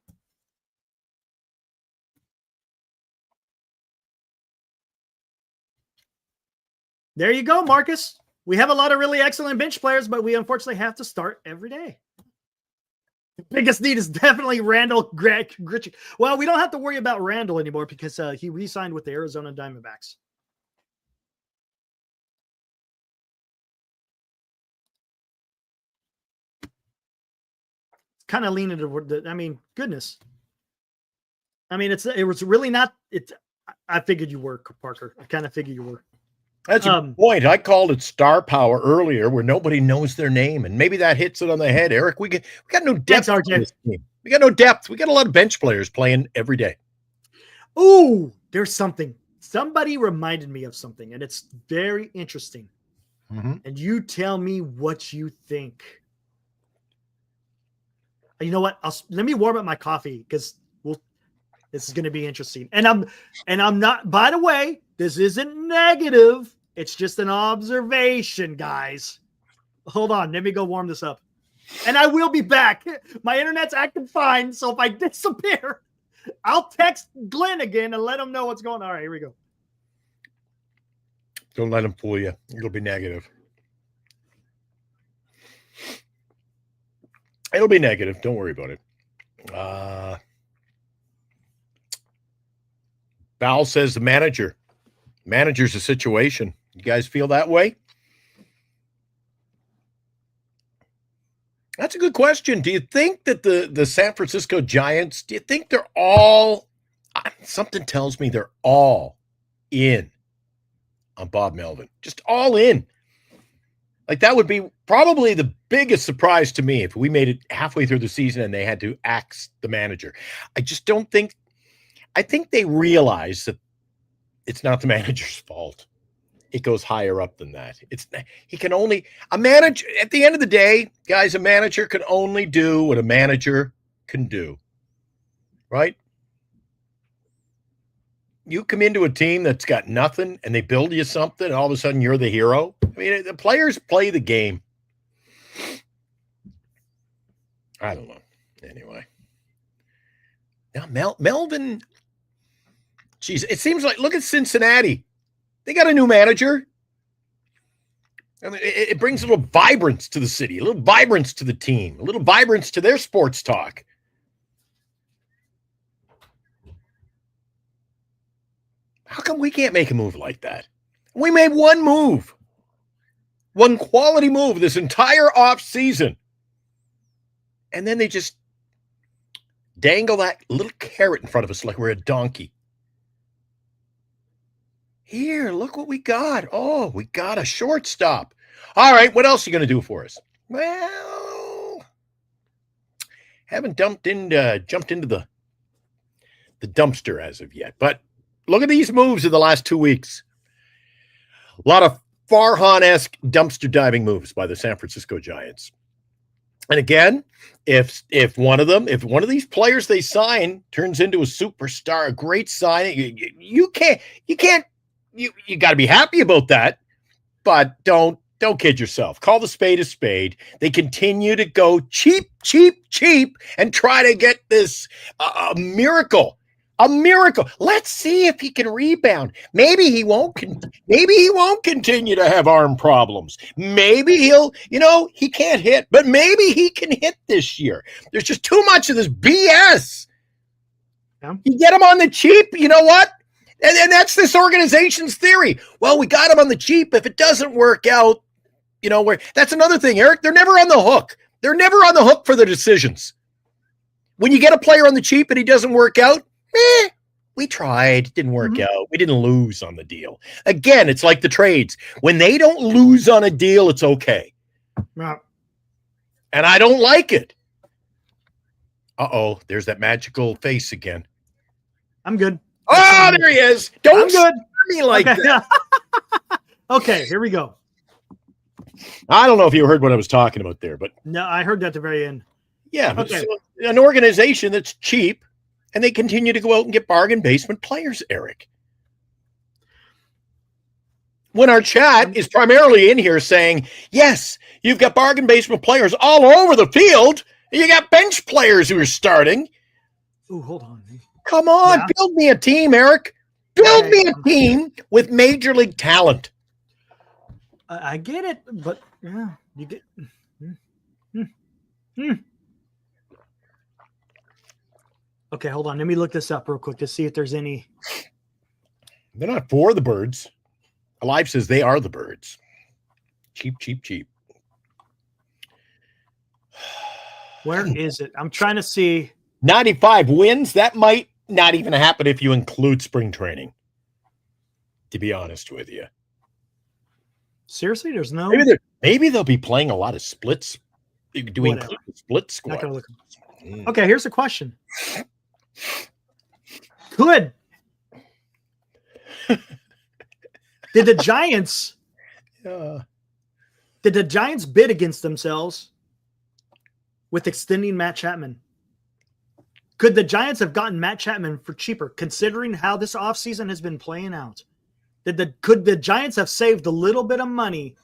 There you go, Marcus. We have a lot of really excellent bench players, but we unfortunately have to start every day. The biggest need is definitely Randall Gritchie. Well, we don't have to worry about Randall anymore because he re-signed with the Arizona Diamondbacks. It's kind of leaning toward the, I mean, goodness. I mean, it was really not, I figured you were, Parker. I kind of figured you were. That's a good point. I called it star power earlier, where nobody knows their name, and maybe that hits it on the head. Eric, we got no depth. Thanks, RJ. In this team. We got no depth. We got a lot of bench players playing every day. Ooh, there's something. Somebody reminded me of something, and it's very interesting. Mm-hmm. And you tell me what you think. You know what? Let me warm up my coffee because this is going to be interesting. And I'm not. By the way, this isn't negative. It's just an observation, guys. Hold on. Let me go warm this up. And I will be back. My internet's acting fine. So if I disappear, I'll text Glenn again and let him know what's going on. All right, here we go. Don't let him fool you. It'll be negative. It'll be negative. Don't worry about it. Val says the manager's a situation. You guys feel that way? That's a good question. Do you think that the San Francisco Giants, do you think they're all, something tells me they're all in on Bob Melvin? Just all in. Like that would be probably the biggest surprise to me if we made it halfway through the season and they had to axe the manager. I just don't think, I think they realize that it's not the manager's fault. It goes higher up than that. A manager, at the end of the day, guys, a manager can only do what a manager can do. Right? You come into a team that's got nothing and they build you something and all of a sudden you're the hero. I mean, the players play the game. I don't know. Anyway. No, Melvin. Geez, it seems like, look at Cincinnati. They got a new manager. I mean, it brings a little vibrance to the city, a little vibrance to the team, a little vibrance to their sports talk. How come we can't make a move like that? We made one move, one quality move this entire off season. And then they just dangle that little carrot in front of us like we're a donkey. Here, look what we got. Oh, we got a shortstop. All right, what else are you going to do for us? Well, haven't jumped into the dumpster as of yet. But look at these moves in the last 2 weeks. A lot of Farhan-esque dumpster diving moves by the San Francisco Giants. And again, if one of these players they sign turns into a superstar, a great signing, you got to be happy about that, but don't kid yourself. Call the spade a spade. They continue to go cheap and try to get this a miracle. A miracle. Let's see if he can rebound. Maybe he won't continue to have arm problems. Maybe he can't hit, but maybe he can hit this year. There's just too much of this BS. Yeah. You get him on the cheap, you know what? And that's this organization's theory. Well, we got him on the cheap. If it doesn't work out, that's another thing, Eric. They're never on the hook. They're never on the hook for their decisions. When you get a player on the cheap and he doesn't work out, we tried. It didn't work out. We didn't lose on the deal. Again, it's like the trades. When they don't lose on a deal, it's okay. Yeah. And I don't like it. Uh-oh, there's that magical face again. I'm good. Oh, there he is. Don't scare me like that. Okay, here we go. I don't know if you heard what I was talking about there, but No, I heard that at the very end. yeah, Okay. so an organization that's cheap and they continue to go out and get bargain basement players, Eric. When our chat is primarily in here saying, yes, you've got bargain basement players all over the field. You got bench players who are starting. Ooh, hold on. Come on, Yeah. build me a team, Eric. Build me a team with major league talent. I get it, but yeah, you get. Okay, hold on. Let me look this up real quick to see if there's any. They're not for the birds. Alive says they are the birds. Cheap. Where is it? I'm trying to see. 95 wins. That might not even happen if you include spring training, to be honest with you. Seriously, there's no. Maybe they'll be playing a lot of splits. Do we Whatever. include the split squad? Not gonna look. Okay, here's a question. Did the Giants bid against themselves with extending Matt Chapman? Could the Giants have gotten Matt Chapman for cheaper, considering how this offseason has been playing out? Could the Giants have saved a little bit of money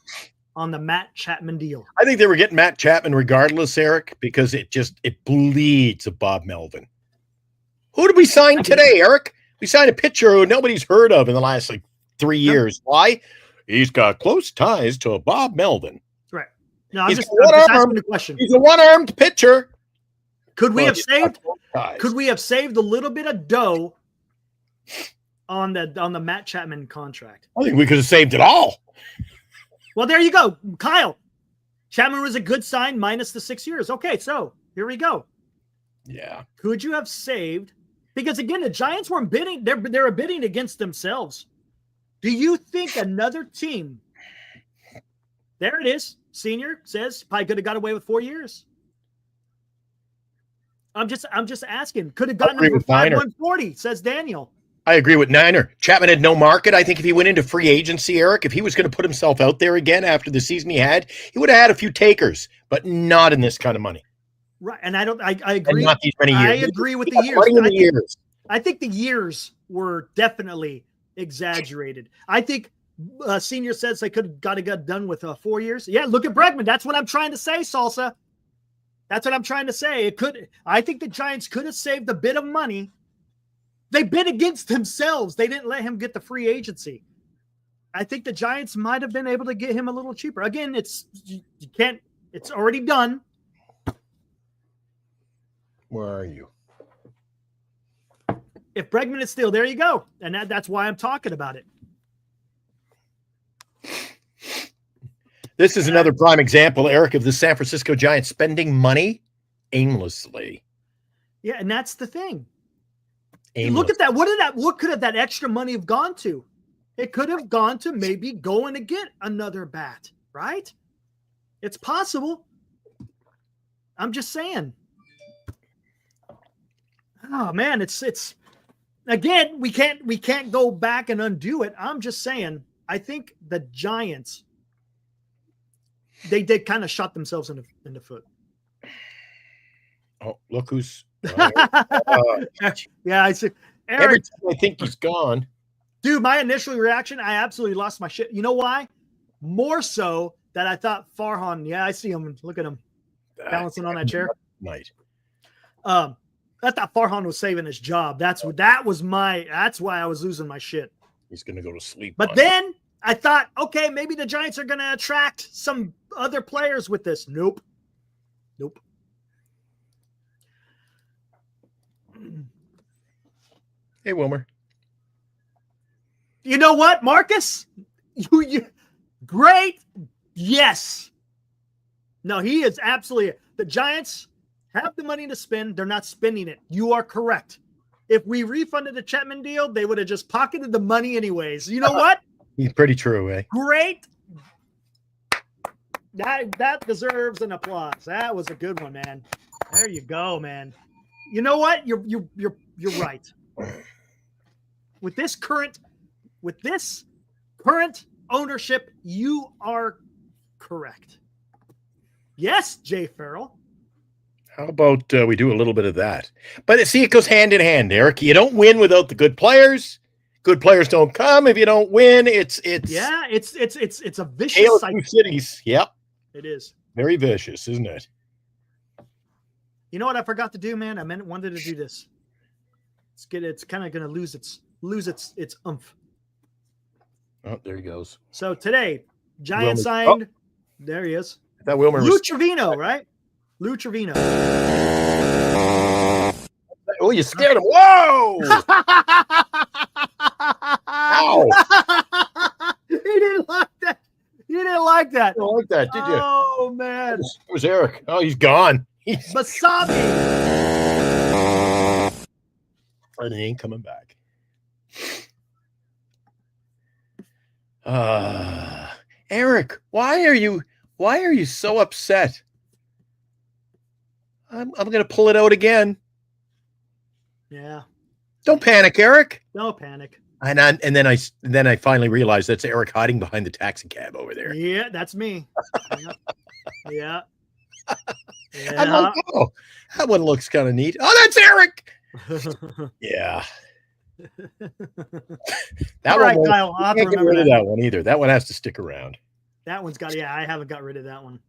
on the Matt Chapman deal? I think they were getting Matt Chapman regardless, Eric, because it bleeds of Bob Melvin. Who did we sign today, Eric? We signed a pitcher who nobody's heard of in the last 3 years. Why? He's got close ties to Bob Melvin. Right. No, I'm He's just one-armed. asking the question. He's a one-armed pitcher. Could we Well, have he's got saved? close ties. Could we have saved a little bit of dough on the Matt Chapman contract? I think we could have saved it all. Well, there you go, Kyle. Chapman was a good sign minus the 6 years. Okay, so here we go. Yeah. Could you have saved? Because again, the Giants weren't bidding; they were bidding against themselves. Do you think another team? There it is. Senior says probably could have got away with 4 years. I'm just asking. Could have gotten him for 140, says Daniel. I agree with Niner. Chapman had no market. I think if he went into free agency, Eric, if he was going to put himself out there again after the season he would have had a few takers, but not in this kind of money. Right, and I agree. And not these many years. I agree with the years. I think the years were definitely exaggerated. I think Senior says they could have got done with 4 years. Yeah, look at Bregman. That's what I'm trying to say, Salsa. That's what I'm trying to say. I think the Giants could have saved a bit of money. They bid against themselves. They didn't let him get the free agency. I think the Giants might have been able to get him a little cheaper. Again, you can't. It's already done. Where are you? If Bregman is still there, you go, and that's why I'm talking about it. This is another prime example, Eric, of the San Francisco Giants spending money aimlessly. Yeah, and that's the thing. Aimless. Look at that. What could have that extra money have gone to? It could have gone to maybe going to get another bat, right? It's possible. I'm just saying. Oh man, it's again, we can't go back and undo it. I'm just saying, I think the Giants, they did kind of shot themselves in the foot. Oh, look who's yeah, I see. Eric, every time I think he's gone. Dude, my initial reaction, I absolutely lost my shit. You know why? More so that I thought Farhan, yeah, I see him. Look at him balancing on that chair. Night. I thought Farhan was saving his job. That's why I was losing my shit. He's gonna go to sleep. But then I thought, okay, maybe the Giants are gonna attract some other players with this. Nope. Hey, Wilmer. You know what, Marcus? You great. Yes. No, he is absolutely. The Giants have the money to spend. They're not spending it. You are correct. If we refunded the Chapman deal, they would have just pocketed the money anyways. You know what? He's pretty true, eh? Great. That deserves an applause. That was a good one, man. There you go, man. You know what? You're right. With this current ownership, you are correct. Yes, Jay Farrell. How about we do a little bit of that? But see, it goes hand in hand, Eric. You don't win without the good players. Good players don't come if you don't win. It's a vicious cycle. Two cities. Yep. It is. Very vicious, isn't it? You know what I forgot to do, man? I wanted to do this. It's kind of going to lose its oomph. Oh, there he goes. So today, Giants signed. Oh. There he is. That Wilmer Lou Trevino, right? Lou Trevino. Oh, you scared him. Whoa! Ow! He didn't like that. You didn't like that. You don't like that, did you? Oh, man. Where's Eric? Oh, he's gone. Basabi. And he ain't coming back. Eric, why are you so upset? I'm going to pull it out again. Yeah. Don't panic, Eric. Don't panic. And then I finally realized that's Eric hiding behind the taxi cab over there. Yeah, that's me. Yeah. I'm like, oh, that one looks kind of neat. Oh, that's Eric. Yeah. That All right, one. Kyle, I'll have to Can't get rid of that one either. That one has to stick around. That one's got. Yeah, I haven't got rid of that one.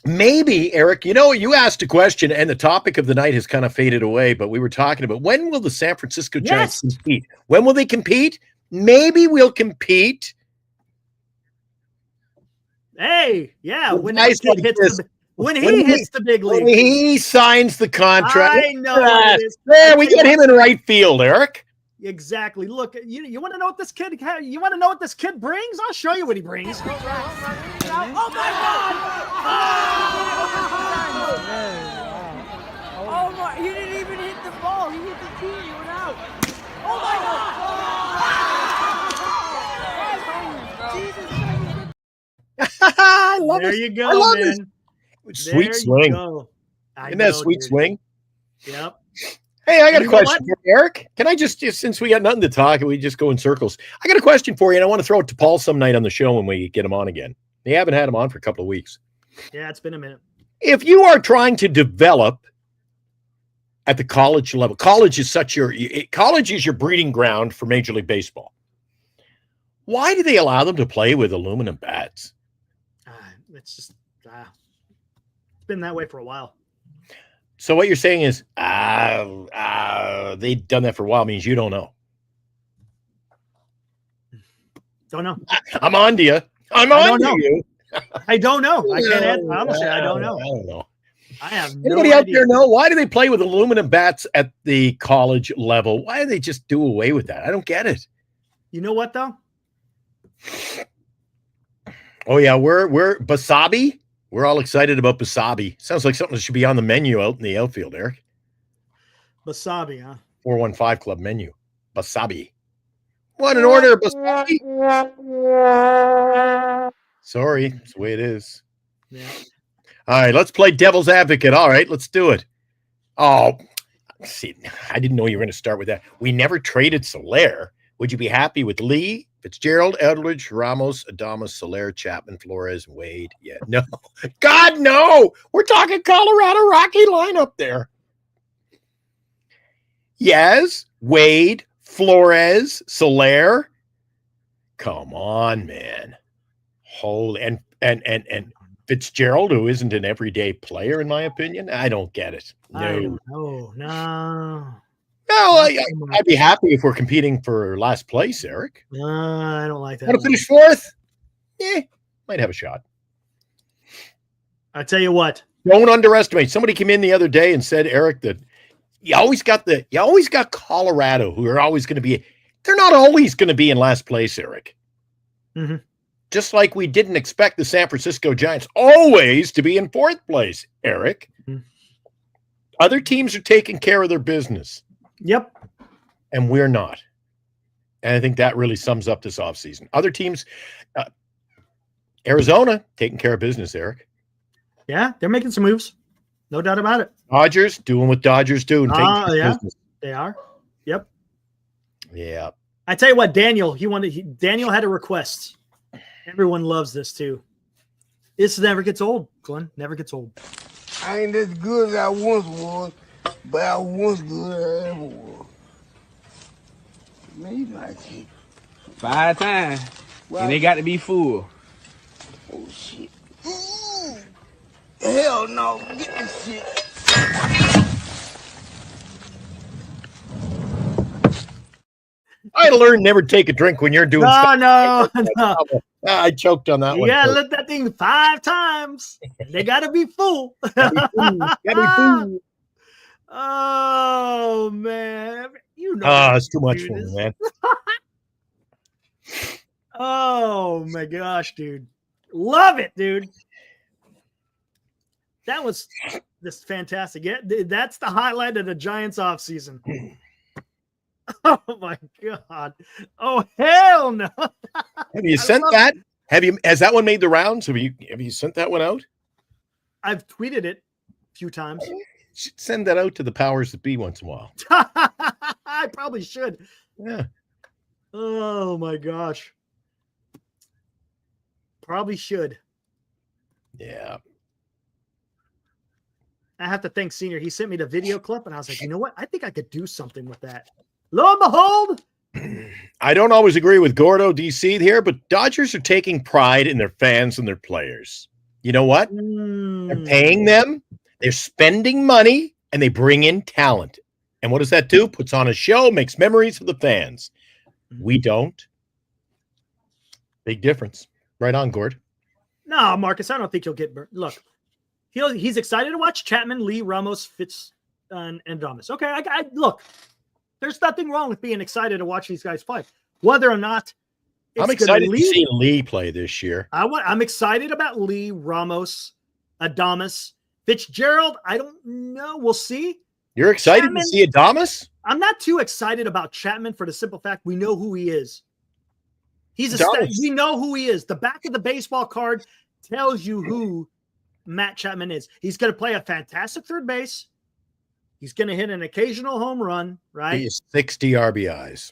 Maybe, Eric, you asked a question and the topic of the night has kind of faded away, but we were talking about when will the San Francisco Giants compete? When will they compete? Maybe we'll compete. Hey, yeah, when he hits the big league. When he signs the contract. I know what it is. There, we get him in right field, Eric. Exactly. Look, you want to know what this kid brings? I'll show you what he brings. Oh my God! Oh my! He didn't even hit the ball. He hit the tee. He went out. Oh my God! I love it. There you go, man. Sweet swing. Isn't that a sweet swing? Yep. Hey, I got a question for Eric. Can I just since we got nothing to talk and we just go in circles, I got a question for you, and I want to throw it to Paul some night on the show when we get him on again. They haven't had him on for a couple of weeks. Yeah, it's been a minute. If you are trying to develop at the college level, college is your breeding ground for Major League Baseball. Why do they allow them to play with aluminum bats? It's just It's been that way for a while. So what you're saying is, they've done that for a while means you don't know. Don't know. I'm on to you. I'm I on don't know. to you. I don't know. I can't answer. Honestly, I don't know. I don't know. I have no Anybody out idea. there know why do they play with aluminum bats at the college level? Why do they just do away with that? I don't get it. You know what though? Oh yeah, we're Basabi. We're all excited about Basabi. Sounds like something that should be on the menu out in the outfield, Eric. Wasabi, huh? 415 Club menu. Basabi. What an order, Basabi. Sorry, it's the way it is. Yeah. All right, let's play devil's advocate. All right, let's do it. Oh, see, I didn't know you were going to start with that. We never traded Soler. Would you be happy with Lee, Fitzgerald, Eldridge, Ramos, Adamas, Soler, Chapman, Flores, Wade? Yeah, no. God, no. We're talking Colorado Rocky lineup there. Yes, Wade, Flores, Soler. Come on, man. Holy and Fitzgerald, who isn't an everyday player, in my opinion. I don't get it. I don't know. No. No, I'd be happy if we're competing for last place, Eric. I don't like that. Want to finish fourth? Might have a shot. I tell you what. Don't underestimate. Somebody came in the other day and said, Eric, that you always got Colorado, who are always going to be. They're not always going to be in last place, Eric. Mm-hmm. Just like we didn't expect the San Francisco Giants always to be in fourth place, Eric. Mm-hmm. Other teams are taking care of their business. Yep. And we're not. And I think that really sums up this offseason. Other teams, Arizona, taking care of business, Eric. Yeah, they're making some moves. No doubt about it. Dodgers, doing what Dodgers do. And taking care of Yeah, business. they are. Yep. Yeah. I tell you what, Daniel had a request. Everyone loves this too. This never gets old, Glenn. Never gets old. I ain't as good as I once was, but I was good as I ever was. Man, you know I can't. 5 times. Well, And they got to be full. oh shit. Ooh. Hell no, get this shit. I learned never take a drink when you're doing stuff. No. I choked on that You one. gotta let that thing 5 times. They gotta be full. Gotta be food. Oh man. You know It's too much dude, for me, this- man. Oh my gosh, dude. Love it, dude. That was just fantastic. Yeah, that's the highlight of the Giants offseason. Oh my god. Oh hell no. Have you sent that? Has that one made the rounds? Have you sent that one out? I've tweeted it a few times. You should send that out to the powers that be once in a while. I probably should. Yeah. Oh my gosh. Probably should. Yeah. I have to thank Senior. He sent me the video clip, and I was like, you know what? I think I could do something with that. Lo and behold. I don't always agree with Gordo DC here, but Dodgers are taking pride in their fans and their players. You know what? They're paying them, they're spending money, and they bring in talent. And what does that do? Puts on a show, makes memories for the fans. We don't. Big difference. Right on, Gord. No, Marcus, I don't think he'll get burnt. Look, he's excited to watch Chapman, Lee, Ramos, Fitz, and Adames. Okay, I look. There's nothing wrong with being excited to watch these guys play. Whether or not I'm excited to see Lee play this year. I'm excited about Lee, Ramos, Adames, Fitzgerald. I don't know. We'll see. You're excited Chapman, to see Adames? I'm not too excited about Chapman for the simple fact we know who he is. He's we know who he is. The back of the baseball card tells you who Matt Chapman is. He's going to play a fantastic third base. He's going to hit an occasional home run, right? He is 60 RBIs.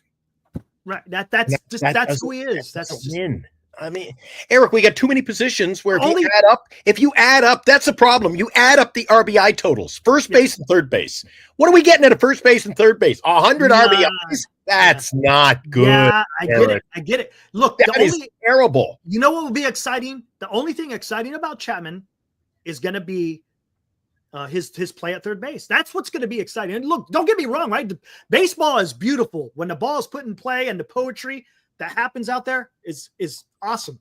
Right. That's who he is. That's just win. I mean, Eric, we got too many positions where if you add up, that's a problem. You add up the RBI totals, first base and third base. What are we getting at a first base and third base? 100 RBIs? That's not good. Yeah, I get it. Look, that is terrible. You know what will be exciting? The only thing exciting about Chapman is going to be his play at third base. That's what's going to be exciting. And look, don't get me wrong, right? Baseball is beautiful when the ball is put in play, and the poetry that happens out there is awesome.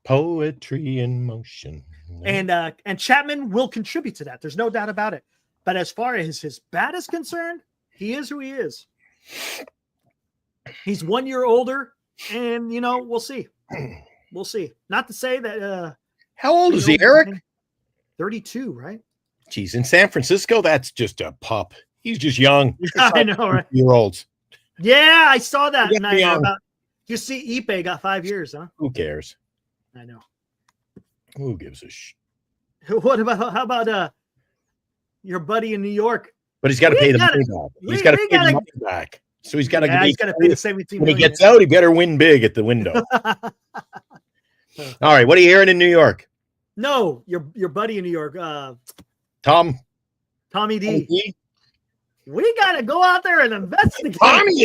Poetry in motion. And Chapman will contribute to that. There's no doubt about it. But as far as his bat is concerned, he is who he is. He's 1 year older, and we'll see. We'll see. Not to say that. How old is he, Eric? 32, right? Geez, in San Francisco, that's just a pup. He's just young. I know, right? Year-olds. Yeah, I saw that. Yeah, You see, Ipe got 5 years, huh? Who cares? I know. Who gives a shit? How about your buddy in New York? But he's got to pay the money back. He's got to pay the money back. So he's got to. Yeah, he's got to pay the 17 when he million. gets out, he better win big at the window. All right, what are you hearing in New York? No, your buddy in New York, Tommy D. We got to go out there and investigate. Tommy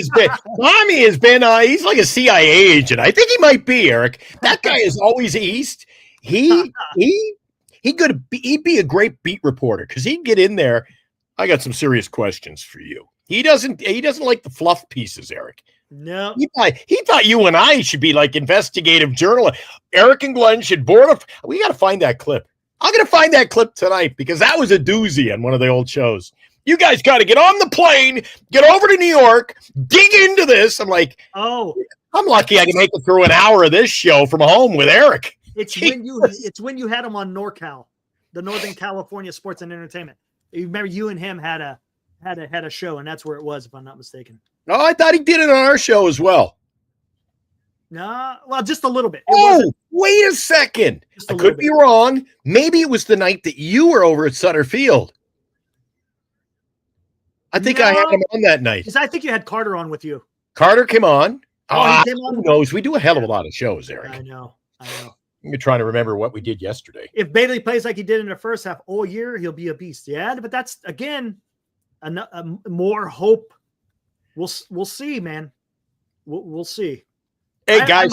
has been he's like a CIA agent. I think he might be, Eric. That guy is always east. He'd be a great beat reporter because he'd get in there. I got some serious questions for you. He doesn't like the fluff pieces, Eric. No. He thought you and I should be like investigative journalists. Eric and Glenn should board we got to find that clip. I'm going to find that clip tonight because that was a doozy on one of the old shows. You guys got to get on the plane, get over to New York, dig into this. I'm like, oh, I'm lucky I can make it through an hour of this show from home with Eric. It's when you had him on NorCal, the Northern California Sports and Entertainment. You remember you and him had a show, and that's where it was, if I'm not mistaken. Oh, I thought he did it on our show as well. No, well, just a little bit. Wait a second. I could be wrong. Maybe it was the night that you were over at Sutter Field. I think I had him on that night. Because I think you had Carter on with you. Carter came on. Oh, he came on? Who knows? We do a hell of a lot of shows, Eric. I know. You're trying to remember what we did yesterday. If Bailey plays like he did in the first half all year, he'll be a beast. Yeah, but that's, again, more hope. We'll see, man. We'll see. Hey, guys,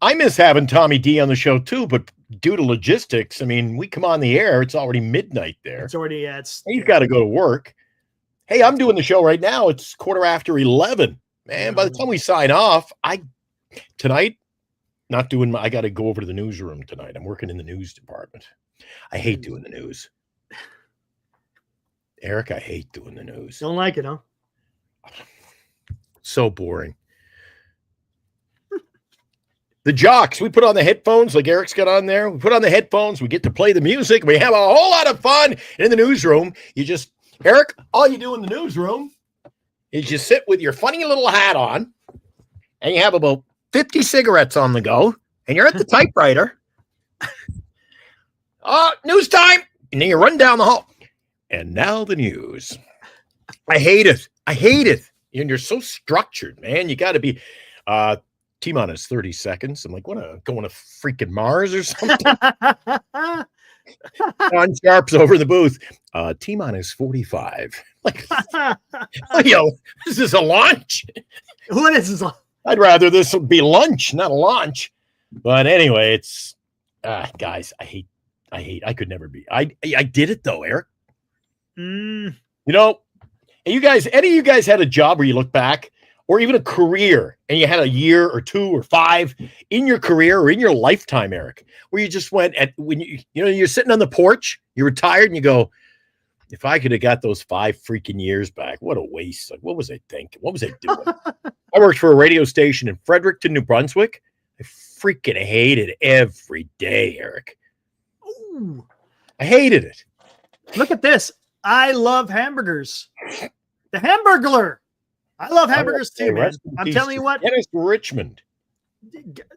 I miss having Tommy D on the show, too, but due to logistics, I mean, we come on the air. It's already midnight there. It's already, He's got to go to work. Hey, I'm doing the show right now. It's 11:15. Man, by the time we sign off, tonight, I got to go over to the newsroom tonight. I'm working in the news department. I hate doing the news. Eric, I hate doing the news. Don't like it, huh? So boring. The jocks, we put on the headphones like Eric's got on there. We put on the headphones. We get to play the music. We have a whole lot of fun in the newsroom. Eric, all you do in the newsroom is you sit with your funny little hat on and you have about 50 cigarettes on the go and you're at the typewriter. News time. And then you run down the hall. And now the news. I hate it. And you're so structured, man. You got to be T-minus 30 seconds. I'm like, going to freaking Mars or something? John Sharp's over in the booth. T-minus 45. Like, this is a launch. What is this? I'd rather this would be lunch, not a launch. But anyway, it's guys, I could never be. I did it though, Eric. You know, any of you guys had a job where you look back, or even a career, and you had a year or 2 or 5 in your career or in your lifetime, Eric, where you just went when you're sitting on the porch, you're retired, and you go, if I could have got those 5 freaking years back, what a waste. Like, what was I thinking? What was I doing? I worked for a radio station in Fredericton, New Brunswick. I freaking hated every day, Eric. Ooh. I hated it. Look at this. I love hamburgers. The Hamburglar. I love hamburgers too, man. I'm telling you what. Dennis Richmond.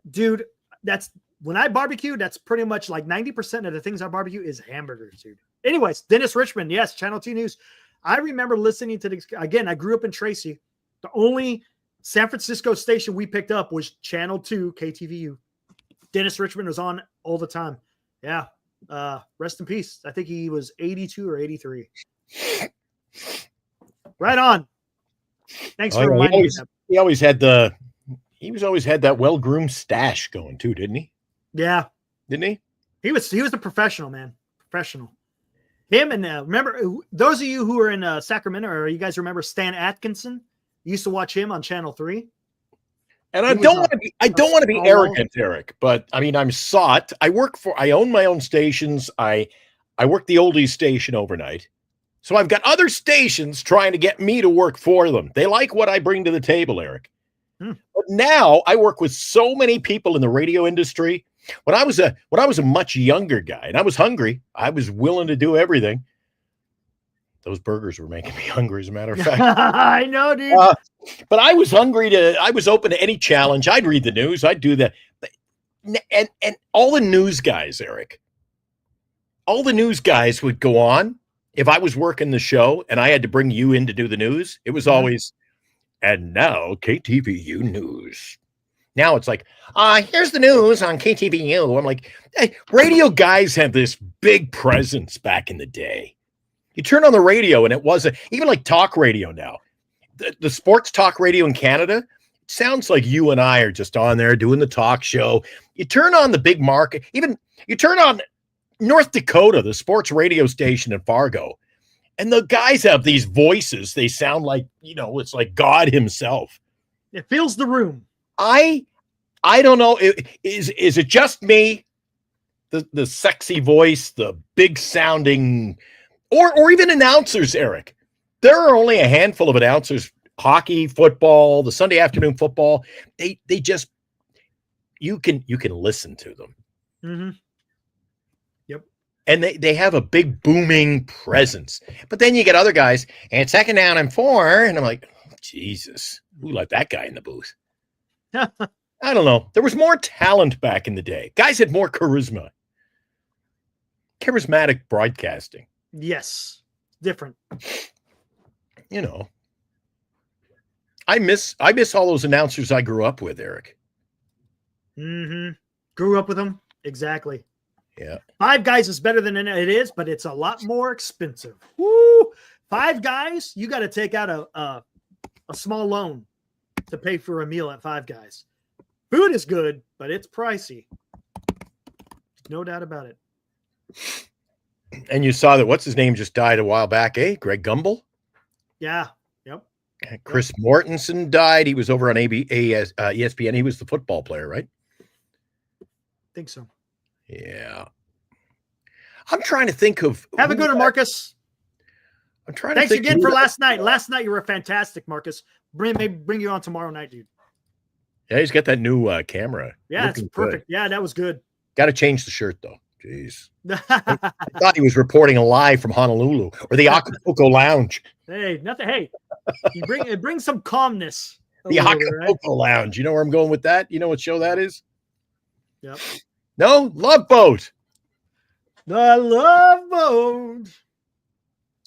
Dude, that's when I barbecue, that's pretty much like 90% of the things I barbecue is hamburgers, dude. Anyways, Dennis Richmond, yes, Channel 2 News. I remember listening to again, I grew up in Tracy. The only San Francisco station we picked up was Channel 2, KTVU. Dennis Richmond was on all the time. Yeah. Rest in peace. I think he was 82 or 83. Right on. Thanks for reminding me. He always had that well-groomed stash going too, didn't he? Yeah. Didn't he? He was a professional, man. Professional. Him and remember those of you who are in Sacramento, or you guys remember Stan Atkinson? You used to watch him on Channel 3. And I He was don't a- want to be, I don't want to be a- arrogant, Eric, but I mean, I'm sought. I own my own stations. I work the oldies station overnight. So I've got other stations trying to get me to work for them. They like what I bring to the table, Eric. But now I work with so many people in the radio industry. When I was a much younger guy and I was hungry, I was willing to do everything. Those burgers were making me hungry, as a matter of fact. I know, dude. But I was I was open to any challenge. I'd read the news. I'd do that. And all the news guys, Eric, all the news guys would go on. If I was working the show and I had to bring you in to do the news, it was always, and now KTVU News. Now it's like, here's the news on KTVU. I'm like, hey, radio guys had this big presence back in the day. You turn on the radio and it wasn't even like talk radio now. The sports talk radio in Canada, it sounds like you and I are just on there doing the talk show. You turn on the big market, even you turn on North Dakota, the sports radio station in Fargo, and the guys have these voices. They sound like, it's like God himself. It fills the room. I don't know. Is it just me? The sexy voice, the big sounding, or even announcers, Eric. There are only a handful of announcers, hockey, football, the Sunday afternoon football. They just, you can listen to them. Mm-hmm. Yep. And they have a big booming presence. But then you get other guys, and second down and 4, and I'm like, oh, Jesus, who let that guy in the booth? I don't know. There was more talent back in the day. Guys had more charisma. Charismatic broadcasting. Yes. Different. I miss all those announcers I grew up with, Eric. Mm-hmm. Grew up with them. Exactly. Yeah. Five Guys is better than it is, but it's a lot more expensive. Woo! Five Guys, you got to take out a small loan to pay for a meal at Five Guys. Food is good, but it's pricey. No doubt about it. And you saw that what's his name just died a while back, eh? Greg Gumbel? Yeah. Yep. Chris Mortensen died. He was over on ESPN. He was the football player, right? Think so. Yeah. I'm trying to think of. Have a good one, Marcus. I'm trying Thanks to think again for last night. Last night you were fantastic, Marcus. Maybe bring you on tomorrow night, dude. Yeah, he's got that new camera. Yeah, it's perfect. Good. Yeah, that was good. Got to change the shirt though. Jeez. I thought he was reporting live from Honolulu or the Acapulco Lounge. Hey, nothing. Hey, it brings some calmness. The Acapulco Lounge. You know where I'm going with that? You know what show that is? Yep. No, Love Boat. The Love Boat.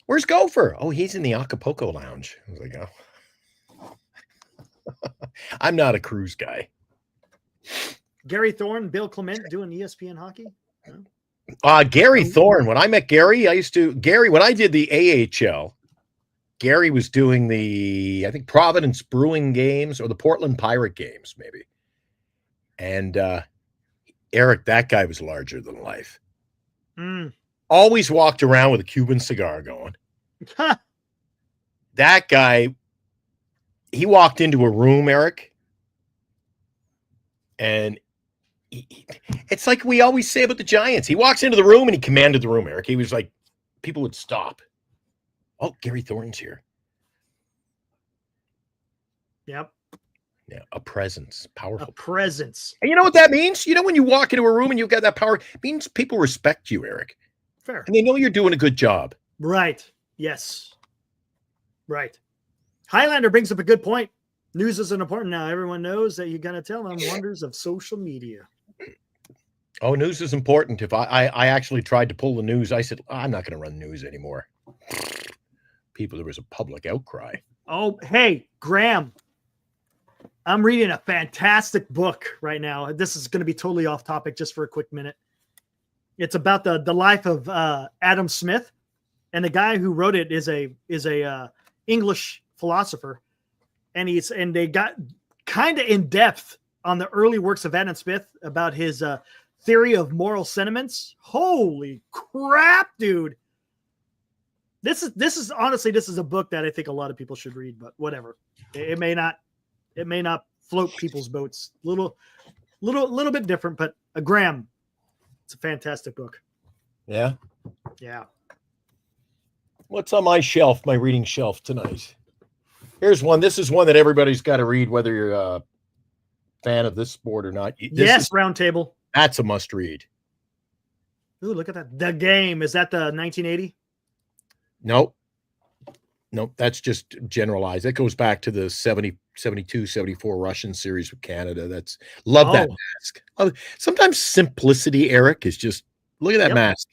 Where's Gopher? Oh, he's in the Acapulco Lounge. I was like, oh. I'm not a cruise guy. Gary Thorne, Bill Clement doing ESPN hockey. Gary Thorne. When I met Gary, when I did the AHL, Gary was doing I think Providence Brewing games or the Portland Pirate games, maybe. And Eric, that guy was larger than life. Always walked around with a Cuban cigar going. That guy, he walked into a room, Eric, and it's like we always say about the Giants. He walks into the room and he commanded the room, Eric. He was like, people would stop. Oh, Gary Thorne's here. Yep. Yeah, a presence, powerful. A presence. And you know what that means? You know, when you walk into a room and you've got that power, it means people respect you, Eric. Fair. And they know you're doing a good job. Right. Yes. Right. Highlander brings up a good point. News isn't important now. Everyone knows that you got to tell them wonders of social media. Oh, news is important. If I actually tried to pull the news, I said, I'm not going to run news anymore. There was a public outcry. Oh, hey, Graham. I'm reading a fantastic book right now. This is going to be totally off topic just for a quick minute. It's about the life of Adam Smith, and the guy who wrote it is a English philosopher, and they got kind of in depth on the early works of Adam Smith about his theory of moral sentiments. Holy crap, dude! This is honestly, this is a book that I think a lot of people should read, but whatever. It may not float people's boats. Little bit different, but a Graham. It's a fantastic book. Yeah. Yeah. What's on my shelf, my reading shelf tonight? Here's one. This is one that everybody's got to read, whether you're a fan of this sport or not. Round Table. That's a must read. Ooh, look at that. The Game. Is that the 1980? Nope. That's just generalized. That goes back to the 70, 72, 74 Russian series with Canada. Love that mask. Sometimes simplicity, Eric, is just look at that mask.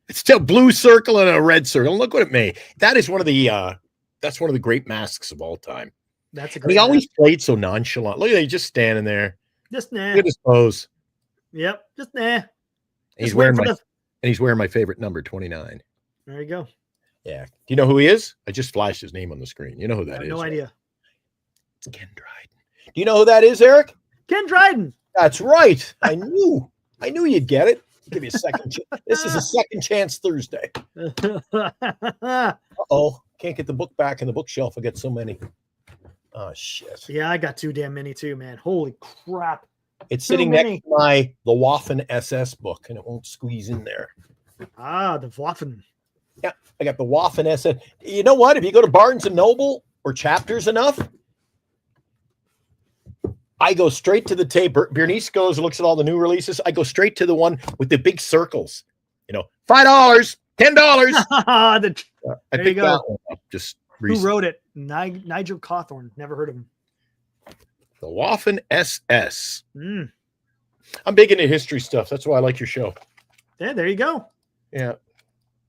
It's still blue circle and a red circle. Look what it made. That is one of the great masks of all time. That's a great. He always played so nonchalant. Look at that, he's just standing there. Just nah. Look at his pose. Yep. Just nah. And he's wearing my favorite number, 29. There you go. Yeah. Do you know who he is? I just flashed his name on the screen. You know who that is? No idea. It's Ken Dryden. Do you know who that is, Eric? Ken Dryden. That's right. I knew you'd get it. Give you a second. This is a second chance Thursday. Uh-oh. Can't get the book back in the bookshelf. I got so many. Oh, shit. Yeah, I got too damn many too, man. Holy crap. It's sitting next to the Waffen SS book, and it won't squeeze in there. Ah, the Waffen. Yeah, I got the Waffen SS. You know what? If you go to Barnes & Noble or Chapters Enough, I go straight to the tape. Bernice goes, looks at all the new releases. I go straight to the one with the big circles. $5, $10. I picked that one up just recently. Who wrote it? Nigel Cawthorne. Never heard of him. The Waffen SS. I'm big into history stuff. That's why I like your show. Yeah, there you go. Yeah.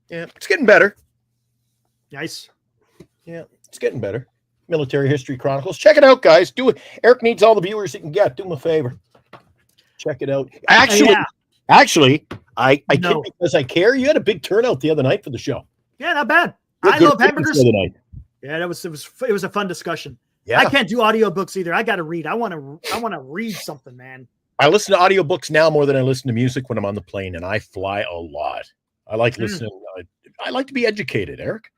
It's getting better. Nice. Yeah, it's getting better. Military History Chronicles. Check it out, guys. Do it. Eric needs all the viewers he can get. Do him a favor. Check it out. Actually, I kid because I care. You had a big turnout the other night for the show. Yeah, not bad. I love hamburgers. The other night. Yeah, it was a fun discussion. Yeah. I can't do audiobooks either. I got to read. I want to read something, man. I listen to audiobooks now more than I listen to music when I'm on the plane, and I fly a lot. I like listening. I like to be educated, Eric.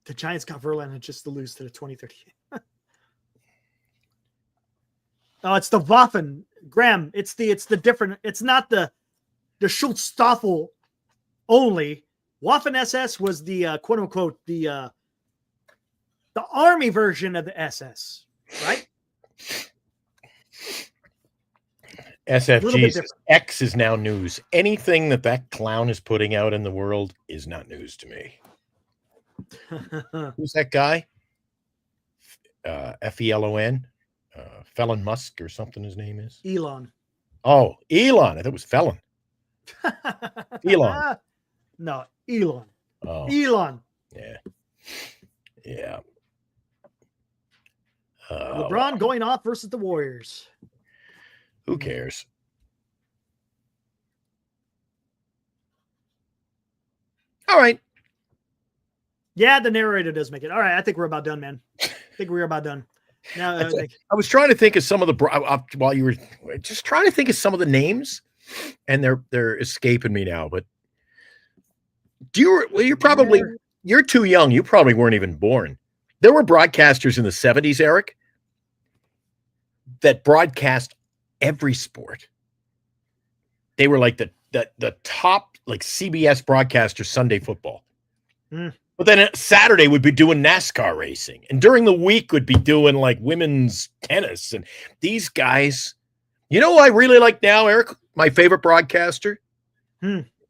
The Giants got Verlander just to lose to the 2030. Oh, it's the Waffen, Graham. It's the different. It's not the Schutzstaffel only. Waffen SS was the quote unquote the army version of the SS, right? SFG's X is now news. Anything that clown is putting out in the world is not news to me. Who's that guy? Felon? Felon Musk or something his name is? Elon. Oh, Elon. I thought it was Felon. Elon. No, Elon. Oh. Elon. Yeah. Yeah. LeBron going off versus the Warriors. Who cares? All right. Yeah, the narrator does make it. All right, I think we're about done, man. I think we're about done. Now, I was trying to think of some of the while you were just trying to think of some of the names, and they're escaping me now. But you're too young. You probably weren't even born. There were broadcasters in the 70s, Eric, that broadcast every sport. They were like the top like CBS broadcaster Sunday football. But then Saturday would be doing NASCAR racing, and during the week would be doing like women's tennis. And these guys, you know who I really like now, Eric? My favorite broadcaster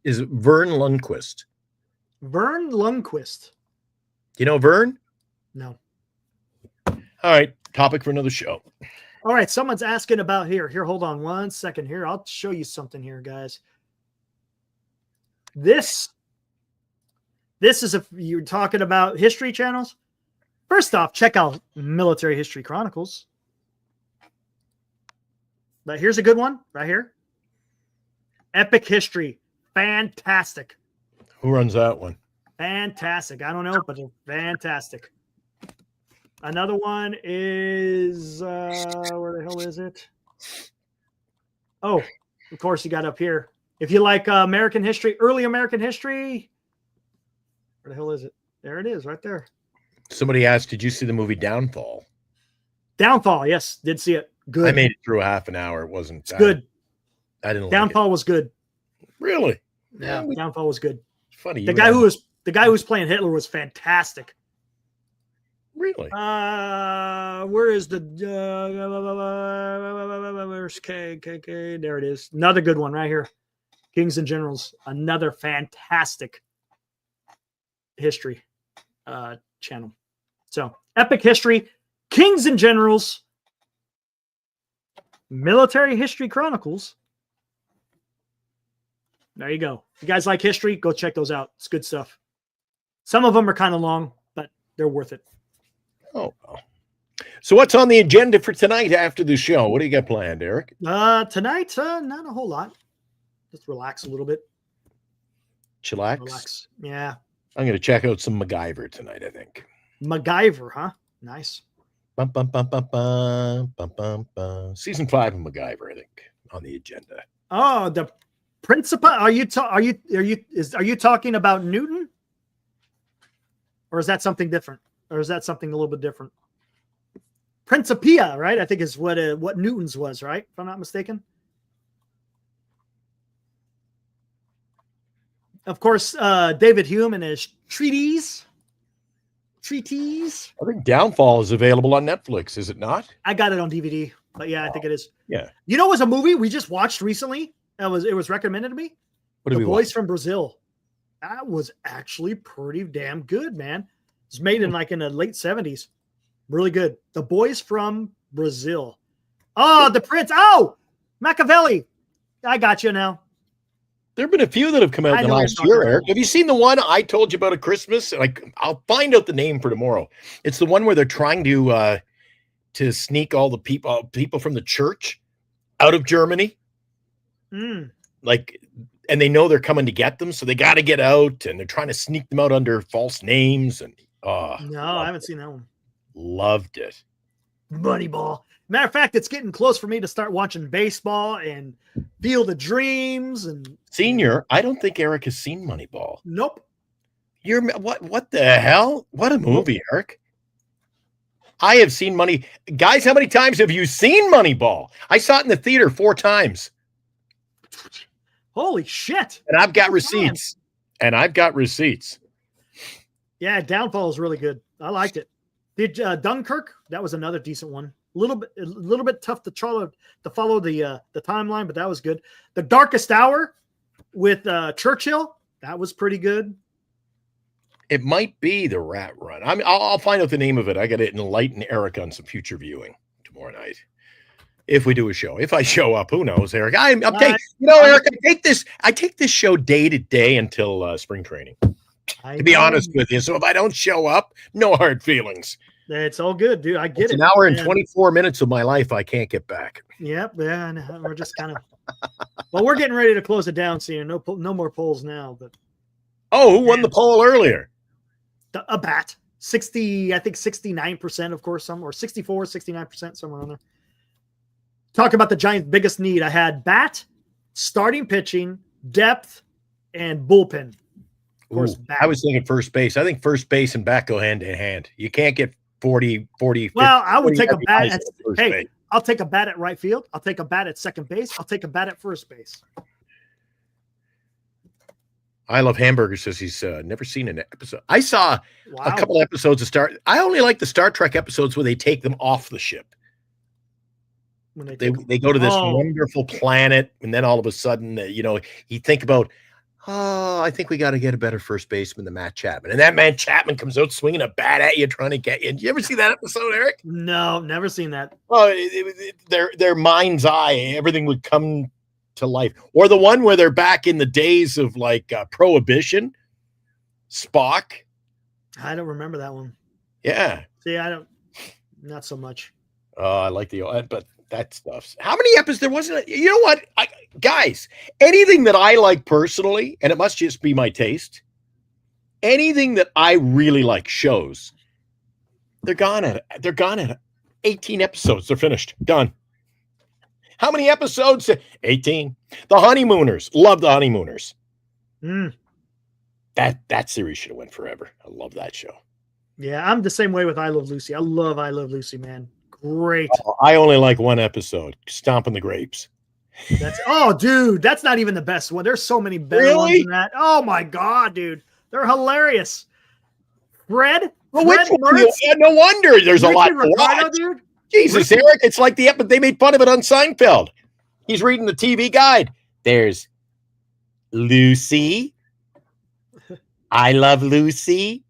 is Vern Lundquist. Vern Lundquist. You know Vern? No. All right, topic for another show. All right, someone's asking about here. Here, hold on 1 second here. I'll show you something here, guys. This is if you're talking about history channels. First off, check out Military History Chronicles. But here's a good one right here. Epic History. Fantastic. Who runs that one? Fantastic. I don't know, but fantastic. Another one is where the hell is it? Oh, of course you got up here. If you like American history, early American history, Where the hell is it? There it is, right there. Somebody asked, "Did you see the movie Downfall?" Downfall, yes, did see it. Good. I made it through a half an hour. It wasn't It's good. I didn't like Downfall was good. it. Really? Yeah, Downfall was good. Funny. The guy who was playing Hitler was fantastic. Really? Where is the where's K? There it is. Another good one right here. Kings and Generals. Another fantastic history channel. So epic history, Kings and Generals, Military History Chronicles. There you go. If you guys like history, go check those out. It's good stuff. Some of them are kind of long, but they're worth it. Oh, well. So what's on the agenda for tonight after the show? What do you got planned, Eric? Tonight, not a whole lot. Just relax a little bit. Chillax? Relax. Yeah. I'm going to check out some MacGyver tonight, I think. MacGyver, huh? Nice. Bum, bum, bum, bum, bum, bum, bum, bum. Season 5 of MacGyver, I think, on the agenda. Oh, the Principal. Are you talking about Newton? Or is that something different? Or is that something a little bit different? Principia, right? I think is what Newton's was, right? If I'm not mistaken. Of course, David Hume and his treatise. I think Downfall is available on Netflix, is it not? I got it on DVD, but yeah, I think it is. Yeah. You know, it was a movie we just watched recently. It was recommended to me. What did The we Boys watch? from Brazil. That was actually pretty damn good, man. It was made in the late 70s. Really good. The Boys from Brazil. Oh, the Prince. Oh, Machiavelli. I got you now. There have been a few that have come out I in the know last you're year, talking Eric. about. Have you seen the one I told you about at Christmas? I'll find out the name for tomorrow. It's the one where they're trying to sneak all the people from the church out of Germany. Mm. And they know they're coming to get them, so they got to get out, and they're trying to sneak them out under false names. And No, I haven't seen that one. loved it. Moneyball. Matter of fact, it's getting close for me to start watching baseball and Field of Dreams and Senior, I don't think Eric has seen Moneyball. nope. You're what the hell? What a movie, Eric. I have seen Guys, how many times have you seen Moneyball? I saw it in the theater 4 times. Holy shit. And I've got Oh, receipts. Yeah, Downfall is really good. I liked it. Did Dunkirk? That was another decent one. A little bit tough to follow the timeline, but that was good. The Darkest Hour with Churchill, that was pretty good. It might be the Rat Run. I'll find out the name of it. I got to enlighten Eric on some future viewing tomorrow night. If we do a show, if I show up, who knows, Eric? I'm taking, Eric, I take this show day to day until spring training. To be honest with you, so if I don't show up, no hard feelings. It's all good, dude. I get It's it. an hour and man. 24 minutes of my life I can't get back. Yep, yeah, and we're just kind of. Well, we're getting ready to close it down, so no more polls now. But Oh, who won the poll earlier? a bat, 60, I think 69%, of course, or 64, 69%, somewhere on there. Talk about the Giants' biggest need. I had bat, starting pitching, depth, and bullpen. Of course, Ooh, bat. I was thinking first base. I think first base and bat go hand in hand. You can't get 40, 50. Well, I would take a bat. guys at first Hey, base. I'll take a bat at right field. I'll take a bat at second base. I'll take a bat at first base. I Love Hamburger says he's never seen an episode. I saw Wow. a couple episodes of I only like the Star Trek episodes where they take them off the ship. When They go to this Oh. wonderful planet, and then all of a sudden, you think about, oh, I think we got to get a better first baseman than Matt Chapman. And that Matt Chapman comes out swinging a bat at you, trying to get you. Did you ever see that episode, Eric? No, never seen that. Oh, their mind's eye, everything would come to life. Or the one where they're back in the days of Prohibition, Spock. I don't remember that one. Yeah. See, not so much. Oh, I like but that stuff. How many episodes? There wasn't. You know what, guys? Anything that I like personally, and it must just be my taste. Anything that I really like, shows. They're gone at it. 18 episodes. They're finished. Done. How many episodes? 18. The Honeymooners. Love The Honeymooners. Mm. That series should have went forever. I love that show. Yeah, I'm the same way with I Love Lucy. I love I Love Lucy, man. Great. I only like one episode, Stomping the Grapes. Dude, that's not even the best one. There's so many better ones than that. Oh my god, dude, they're hilarious. Fred Mertz, no wonder there's a lot to Ricardo, watch. dude. Jesus, Eric, it's like they made fun of it on Seinfeld. He's reading the TV guide. There's Lucy. I love Lucy.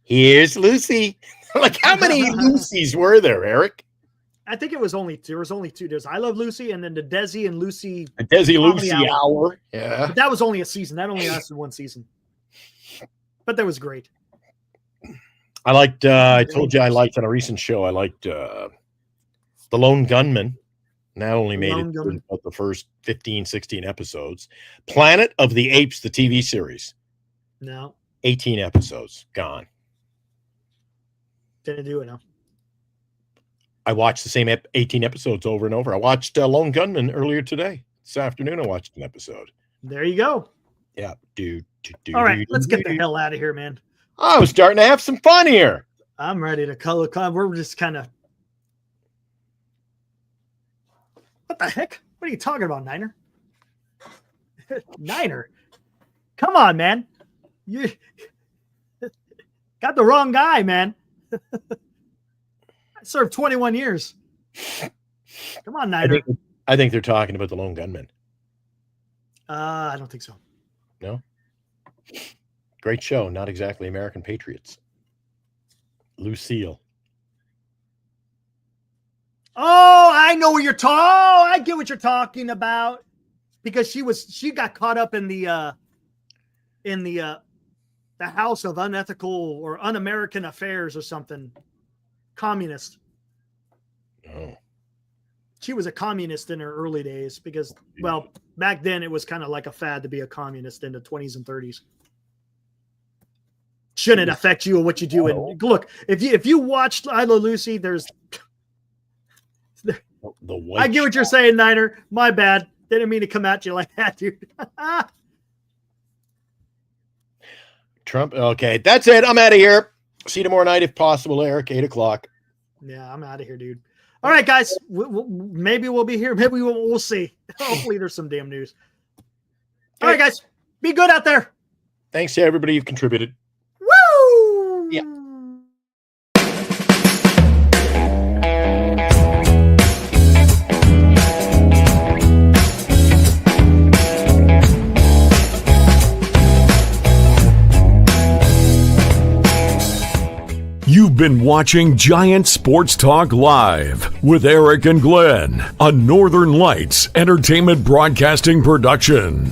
Here's Lucy. Like, how many Lucys were there, Eric? I think there was only two. There's I Love Lucy, and then the Desi and Lucy. A Desi Lucy hour. Yeah. But that was only a season. That only lasted one season. But that was great. I liked, I told you I liked on a recent show, I liked The Lone Gunman. And that only made it through about the first 15, 16 episodes. Planet of the Apes, the TV series. No. 18 episodes. Gone. Didn't do it, no. I watched the same 18 episodes over and over. I watched Lone Gunman earlier today. This afternoon, I watched an episode. There you go. Yeah. All right, let's get the hell out of here, man. I was starting to have some fun here. I'm ready to color. We're just kind of. What the heck? What are you talking about, Niner? Niner? Come on, man. You got the wrong guy, man. I served 21 years. Come on, Niner. I think they're talking about The Lone Gunman. I don't think so. No? Great show. Not exactly American Patriots. Lucille. Oh, I know what you're talking. Oh, I get what you're talking about. Because she got caught up in the house of unethical or un-American affairs or something. Communist. Oh. She was a communist in her early days because, well, back then it was kind of like a fad to be a communist in the 20s and 30s. Shouldn't affect you or what you do. And look, if you watched I Love Lucy, there's I get what you're saying, Niner. My bad. Didn't mean to come at you like that, dude. Trump. Okay, that's it. I'm out of here. See you tomorrow night if possible, Eric, 8:00. Yeah, I'm out of here, dude. All right, guys. Maybe we'll be here. Maybe we'll see. Hopefully there's some damn news. All right, guys. Be good out there. Thanks to everybody who contributed. Woo! Yeah. You've been watching Giant Sports Talk Live with Eric and Glenn, a Northern Lights Entertainment Broadcasting production.